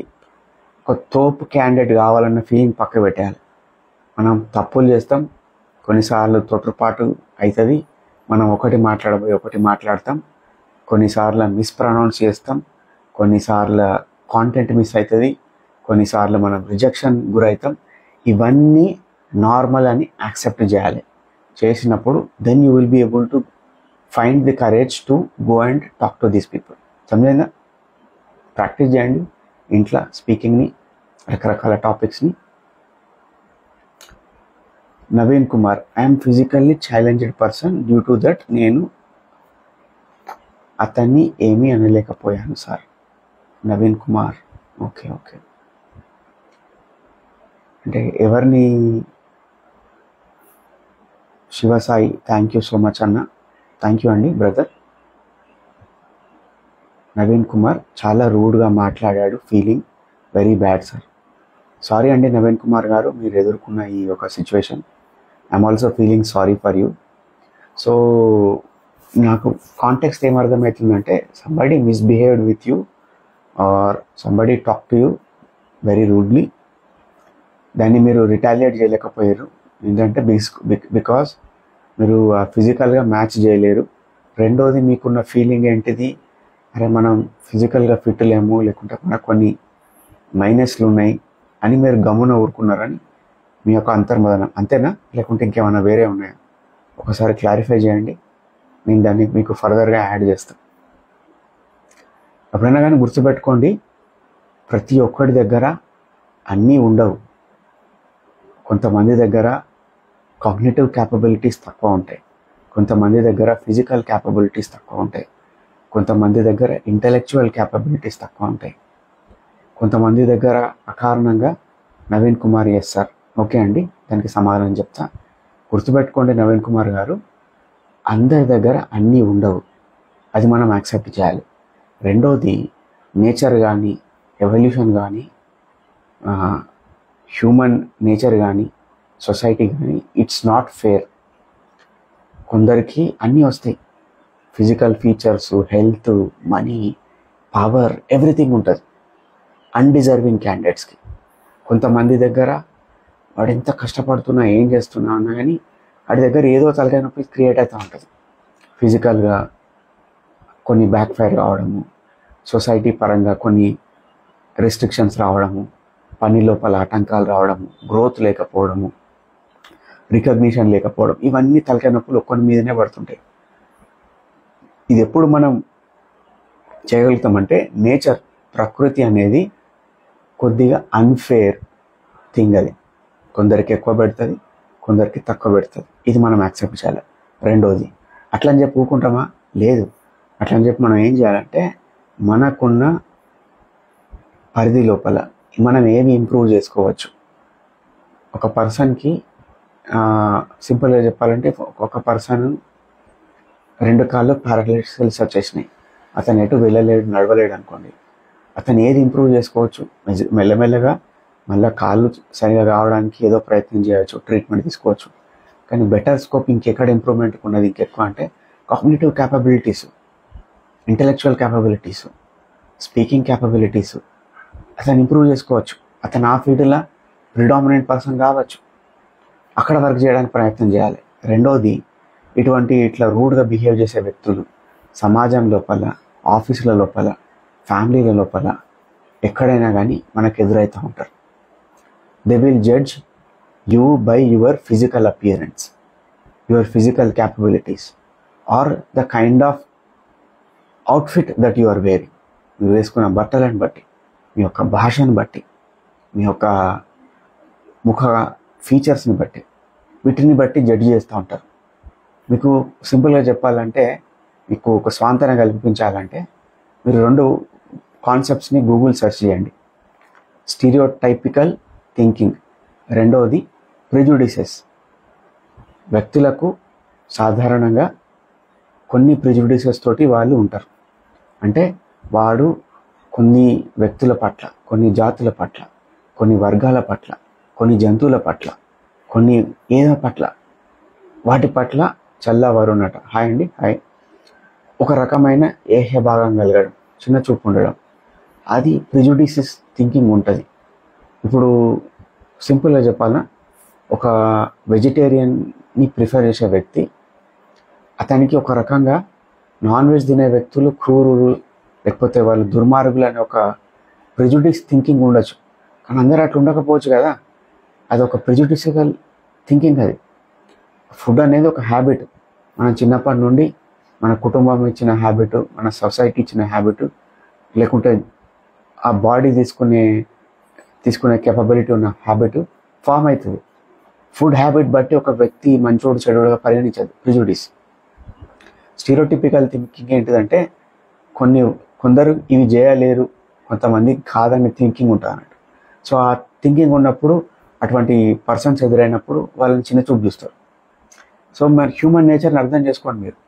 ఒక తోపు క్యాండిడేట్ కావాలన్న ఫీలింగ్ పక్క పెట్టేయాలి. మనం తప్పులు చేస్తాం, కొన్నిసార్లు తొట్టుపాటు అవుతుంది, మనం ఒకటి మాట్లాడబోయి ఒకటి మాట్లాడతాం, కొన్నిసార్లు మిస్ప్రొనౌన్స్ చేస్తాం, కొన్నిసార్లు కాంటెంట్ మిస్ అవుతుంది, కొన్నిసార్లు మనం రిజెక్షన్ గురవుతాం. ఇవన్నీ నార్మల్ అని యాక్సెప్ట్ చేయాలి. చేసినప్పుడు then you will be able to find the courage to go and talk to these people. సమజైందా? ప్రాక్టీస్ చేయండి ఇంట్లో స్పీకింగ్ని, రకరకాల టాపిక్స్ని. Naveen Kumar, I'm physically challenged person, due to that నేను అతన్ని ఏమీ అనలేకపోయాను sir. Naveen Kumar, okay okay. అంటే ఎవరిని? Shivasai, thank you so much అన్న. థ్యాంక్ యూ అండి బ్రదర్. నవీన్ కుమార్, చాలా రూడ్గా మాట్లాడాడు, feeling very bad sir. Sorry అండి నవీన్ కుమార్ గారు, మీరు ఎదుర్కొన్న ఈ ఒక situation. I'm also feeling sorry for you. So నాకు కాంటెక్స్ట్ ఏం అర్థమవుతుందంటే, somebody misbehaved with you or somebody talk to you very rudely. దాన్ని మీరు రిటాలియేట్ చేయలేకపోయారు, ఎందుకంటే బికాజ్ మీరు ఫిజికల్గా మ్యాచ్ చేయలేరు. రెండోది మీకున్న ఫీలింగ్ ఏంటిది, అరే మనం ఫిజికల్గా ఫిట్ లేము, లేకుంటే మనకు కొన్ని మైనస్లు ఉన్నాయి అని మీరు గమ్మున ఊరుకున్నారని మీ యొక్క అంతర్మదనం. అంతేనా, లేకుంటే ఇంకేమైనా వేరే ఉన్నాయా? ఒకసారి క్లారిఫై చేయండి, నేను దాన్ని మీకు ఫర్దర్గా యాడ్ చేస్తాను. ఎప్పుడైనా కానీ గుర్తుపెట్టుకోండి, ప్రతి ఒక్కడి దగ్గర అన్నీ ఉండవు. కొంతమంది దగ్గర కాగ్నిటివ్ క్యాపబిలిటీస్ తక్కువ ఉంటాయి, కొంతమంది దగ్గర ఫిజికల్ క్యాపబిలిటీస్ తక్కువ ఉంటాయి, కొంతమంది దగ్గర ఇంటలెక్చువల్ క్యాపబిలిటీస్ తక్కువ ఉంటాయి, కొంతమంది దగ్గర అకారణంగా. Naveen Kumar, yes sir, okay అండి, దానికి సమాధానం చెప్తా. గుర్తుపెట్టుకోండి నవీన్ కుమార్ గారు, అందరి దగ్గర అన్నీ ఉండవు, అది మనం యాక్సెప్ట్ చేయాలి. రెండోది, నేచర్ కానీ ఎవల్యూషన్ కానీ హ్యూమన్ నేచర్ కానీ సొసైటీ కానీ ఇట్స్ నాట్ ఫేర్. కొందరికి అన్నీ వస్తాయి, physical features, health, money, power, everything ఉంటుంది అన్డిజర్వింగ్ క్యాండిడేట్స్కి. కొంతమంది దగ్గర వాడు ఎంత కష్టపడుతున్నా ఏం చేస్తున్నా అన్నా కానీ వాడి దగ్గర ఏదో తలకాయ నొప్పి క్రియేట్ అవుతూ ఉంటుంది. ఫిజికల్గా కొన్ని బ్యాక్ ఫైర్ రావడము, సొసైటీ పరంగా కొన్ని రెస్ట్రిక్షన్స్ రావడము, పని లోపల ఆటంకాలు రావడము, గ్రోత్ లేకపోవడము, రికగ్నిషన్ లేకపోవడం, ఇవన్నీ తలకాయ నొప్పులు ఒక్కడి మీదనే పడుతుంటాయి. ఇది ఎప్పుడు మనం చేయగలుగుతామంటే, నేచర్, ప్రకృతి అనేది కొద్దిగా అన్ఫేర్ థింగ్. అది కొందరికి ఎక్కువ పెడుతుంది, కొందరికి తక్కువ పెడుతుంది. ఇది మనం యాక్సెప్ట్ చేయాలి. రెండోది, అట్లని చెప్పి ఊరుకుంటామా? లేదు. అట్లని చెప్పి మనం ఏం చేయాలంటే, మనకున్న పరిధి లోపల మనం ఏమి ఇంప్రూవ్ చేసుకోవచ్చు. ఒక పర్సన్కి సింపుల్గా చెప్పాలంటే, ఒక పర్సన్ 2 కాళ్ళు పారాలిసిస్ వచ్చేసినాయి, అతను ఎటు వెళ్ళలేడు, నడవలేడు అనుకోండి. అతను ఏది ఇంప్రూవ్ చేసుకోవచ్చు? మెల్లమెల్లగా మళ్ళీ కాళ్ళు సరిగా కావడానికి ఏదో ప్రయత్నం చేయవచ్చు, ట్రీట్మెంట్ తీసుకోవచ్చు. కానీ బెటర్ స్కోప్ ఇంకెక్కడ ఇంప్రూవ్మెంట్ ఉన్నది ఇంకెక్కువ అంటే cognitive capabilities, intellectual capabilities, speaking capabilities అతను ఇంప్రూవ్ చేసుకోవచ్చు. అతను ఆ ఫీల్డ్లో ప్రిడామినెంట్ పర్సన్ కావచ్చు, అక్కడ వర్క్ చేయడానికి ప్రయత్నం చేయాలి. రెండోది, ఇట్లా రూడ్గా బిహేవ్ చేసే వ్యక్తులు సమాజం లోపల, ఆఫీసుల లోపల, ఫ్యామిలీల లోపల, ఎక్కడైనా కానీ మనకు ఎదురవుతూ ఉంటారు. They will judge you by your physical appearance, your physical capabilities or the kind of outfit that you are wearing. మీరు వేసుకున్న బట్టలను బట్టి, మీ యొక్క భాషను బట్టి, మీ యొక్క ముఖ ఫీచర్స్ని బట్టి, వీటిని బట్టి జడ్జి చేస్తూ ఉంటారు. మీకు సింపుల్గా చెప్పాలంటే, మీకు ఒక స్వాంతన కల్పించాలంటే, మీరు 2 కాన్సెప్ట్స్ని గూగుల్ సెర్చ్ చేయండి. స్టీరియోటైపికల్ థింకింగ్, రెండవది ప్రిజుడిసెస్. వ్యక్తులకు సాధారణంగా కొన్ని ప్రిజుడిసెస్ తోటి వాళ్ళు ఉంటారు. అంటే వాడు కొన్ని వ్యక్తుల పట్ల, కొన్ని జాతుల పట్ల, కొన్ని వర్గాల పట్ల, కొన్ని జంతువుల పట్ల, కొన్ని ఏదో పట్ల వాటి పట్ల చల్లవరునట. హాయ్ అండి, హాయ్. ఒక రకమైన ఏహ్య భాగం కలగడం, చిన్న చూపు ఉండడం, అది ప్రిజుడిసిస్ థింకింగ్ ఉంటుంది. ఇప్పుడు సింపుల్గా చెప్పాలన్నా, ఒక వెజిటేరియన్ని ప్రిఫర్ చేసే వ్యక్తి, అతనికి ఒక రకంగా నాన్ వెజ్ తినే వ్యక్తులు క్రూరులు, లేకపోతే వాళ్ళు దుర్మార్గులు అనే ఒక ప్రిజుడిస్ థింకింగ్ ఉండొచ్చు. కానీ అందరూ అట్లా ఉండకపోవచ్చు కదా. అది ఒక ప్రిజుడిసికల్ థింకింగ్. అది ఫుడ్ అనేది ఒక హ్యాబిట్. మనం చిన్నప్పటి నుండి మన కుటుంబం ఇచ్చిన హ్యాబిట్, మన సొసైటీ ఇచ్చిన హ్యాబిట్, లేకుంటే ఆ బాడీ తీసుకునే కేపబిలిటీ ఉన్న హ్యాబిట్ ఫామ్ అవుతుంది. ఫుడ్ హ్యాబిట్ బట్టి ఒక వ్యక్తి మంచోడు చెడుగా పరిగణించదు ప్రిజుడిస్. స్టీరియోటిపికల్ థింకింగ్ ఏంటిదంటే, కొందరు ఇవి చేయలేరు, కొంతమంది కాదని థింకింగ్ ఉంటుంది అన్నట్టు. సో ఆ థింకింగ్ ఉన్నప్పుడు అటువంటి పర్సన్స్ ఎదురైనప్పుడు వాళ్ళని చిన్న చూపు చూస్తారు. సో మరి హ్యూమన్ నేచర్ని అర్థం చేసుకోండి. మీరు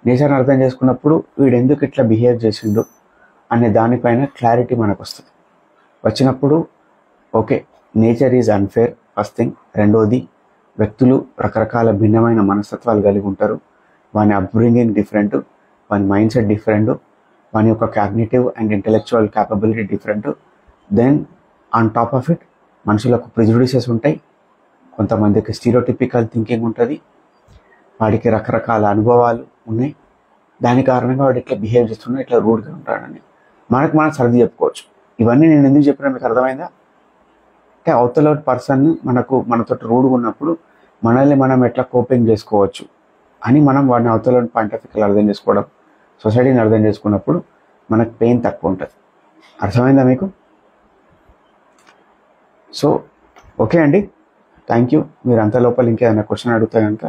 నేచర్ని అర్థం చేసుకున్నప్పుడు వీడు ఎందుకు ఇట్లా బిహేవ్ చేసిండు అనే దానిపైన క్లారిటీ మనకు వస్తుంది. వచ్చినప్పుడు okay, nature is unfair first thing. రెండోది, వ్యక్తులు రకరకాల భిన్నమైన మనస్తత్వాలు కలిగి ఉంటారు. వాని అప్బ్రింగింగ్ డిఫరెంట్, వాని మైండ్ సెట్ డిఫరెంట్, వాని యొక్క cognitive and intellectual capability different. Then on top of it మనుషులకు ప్రిజుడిసెస్ ఉంటాయి, కొంతమందికి స్టీరియోటిపికల్ థింకింగ్ ఉంటుంది, వాడికి రకరకాల అనుభవాలు ఉన్నాయి. దాని కారణంగా వాడు ఇట్లా బిహేవ్ చేస్తున్నా, ఇట్లా రూడ్గా ఉంటాడని మనం సర్ది చెప్పుకోవచ్చు. ఇవన్నీ నేను ఎందుకు చెప్పినా మీకు అర్థమైందా? అంటే అవతల పర్సన్ మనతో రూడ్గా ఉన్నప్పుడు మనల్ని మనం ఎట్లా కోపింగ్ చేసుకోవచ్చు అని మనం వాడిని అవతల పాయింట్ ఆఫ్ వ్యూ అర్థం చేసుకోవడం, సొసైటీని అర్థం చేసుకున్నప్పుడు మనకు పెయిన్ తక్కువ ఉంటుంది. అర్థమైందా మీకు? సో ఓకే అండి, థ్యాంక్ యూ. మీరు అంత లోపల ఇంకేదైనా క్వశ్చన్ అడిగితే కనుక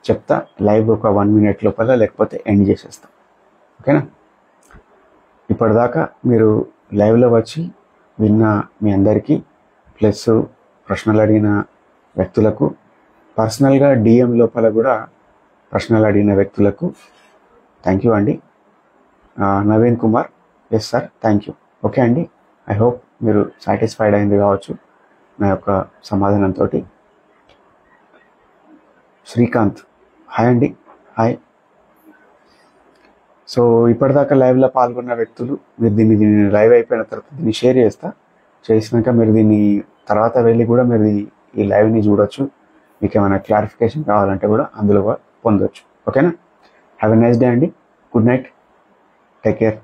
చెప్తా. లైవ్ ఒక 1 minute లోపల, లేకపోతే ఎండ్ చేసేస్తాం. ఓకేనా? ఇప్పటిదాకా మీరు లైవ్లో వచ్చి విన్న మీ అందరికీ, ప్లస్ ప్రశ్నలు అడిగిన వ్యక్తులకు, పర్సనల్గా DM లోపల కూడా ప్రశ్నలు అడిగిన వ్యక్తులకు థ్యాంక్ యూ అండి. Naveen Kumar, yes sir, thank you. Okay అండి, ఐ హోప్ మీరు సాటిస్ఫైడ్ అయింది కావచ్చు నా యొక్క సమాధానంతో. శ్రీకాంత్, హాయ్ అండి, హాయ్. సో ఇప్పటిదాకా లైవ్లో పాల్గొన్న వ్యక్తులు, మీరు దీన్ని లైవ్ అయిపోయిన తర్వాత దీన్ని షేర్ చేసినాక మీరు దీన్ని తర్వాత వెళ్ళి కూడా మీరు ఈ లైవ్ని చూడొచ్చు. మీకు ఏమైనా క్లారిఫికేషన్ కావాలంటే కూడా అందులో పొందొచ్చు. ఓకేనా? హ్యావ్ ఎ నైస్ డే అండి. Good night, take care.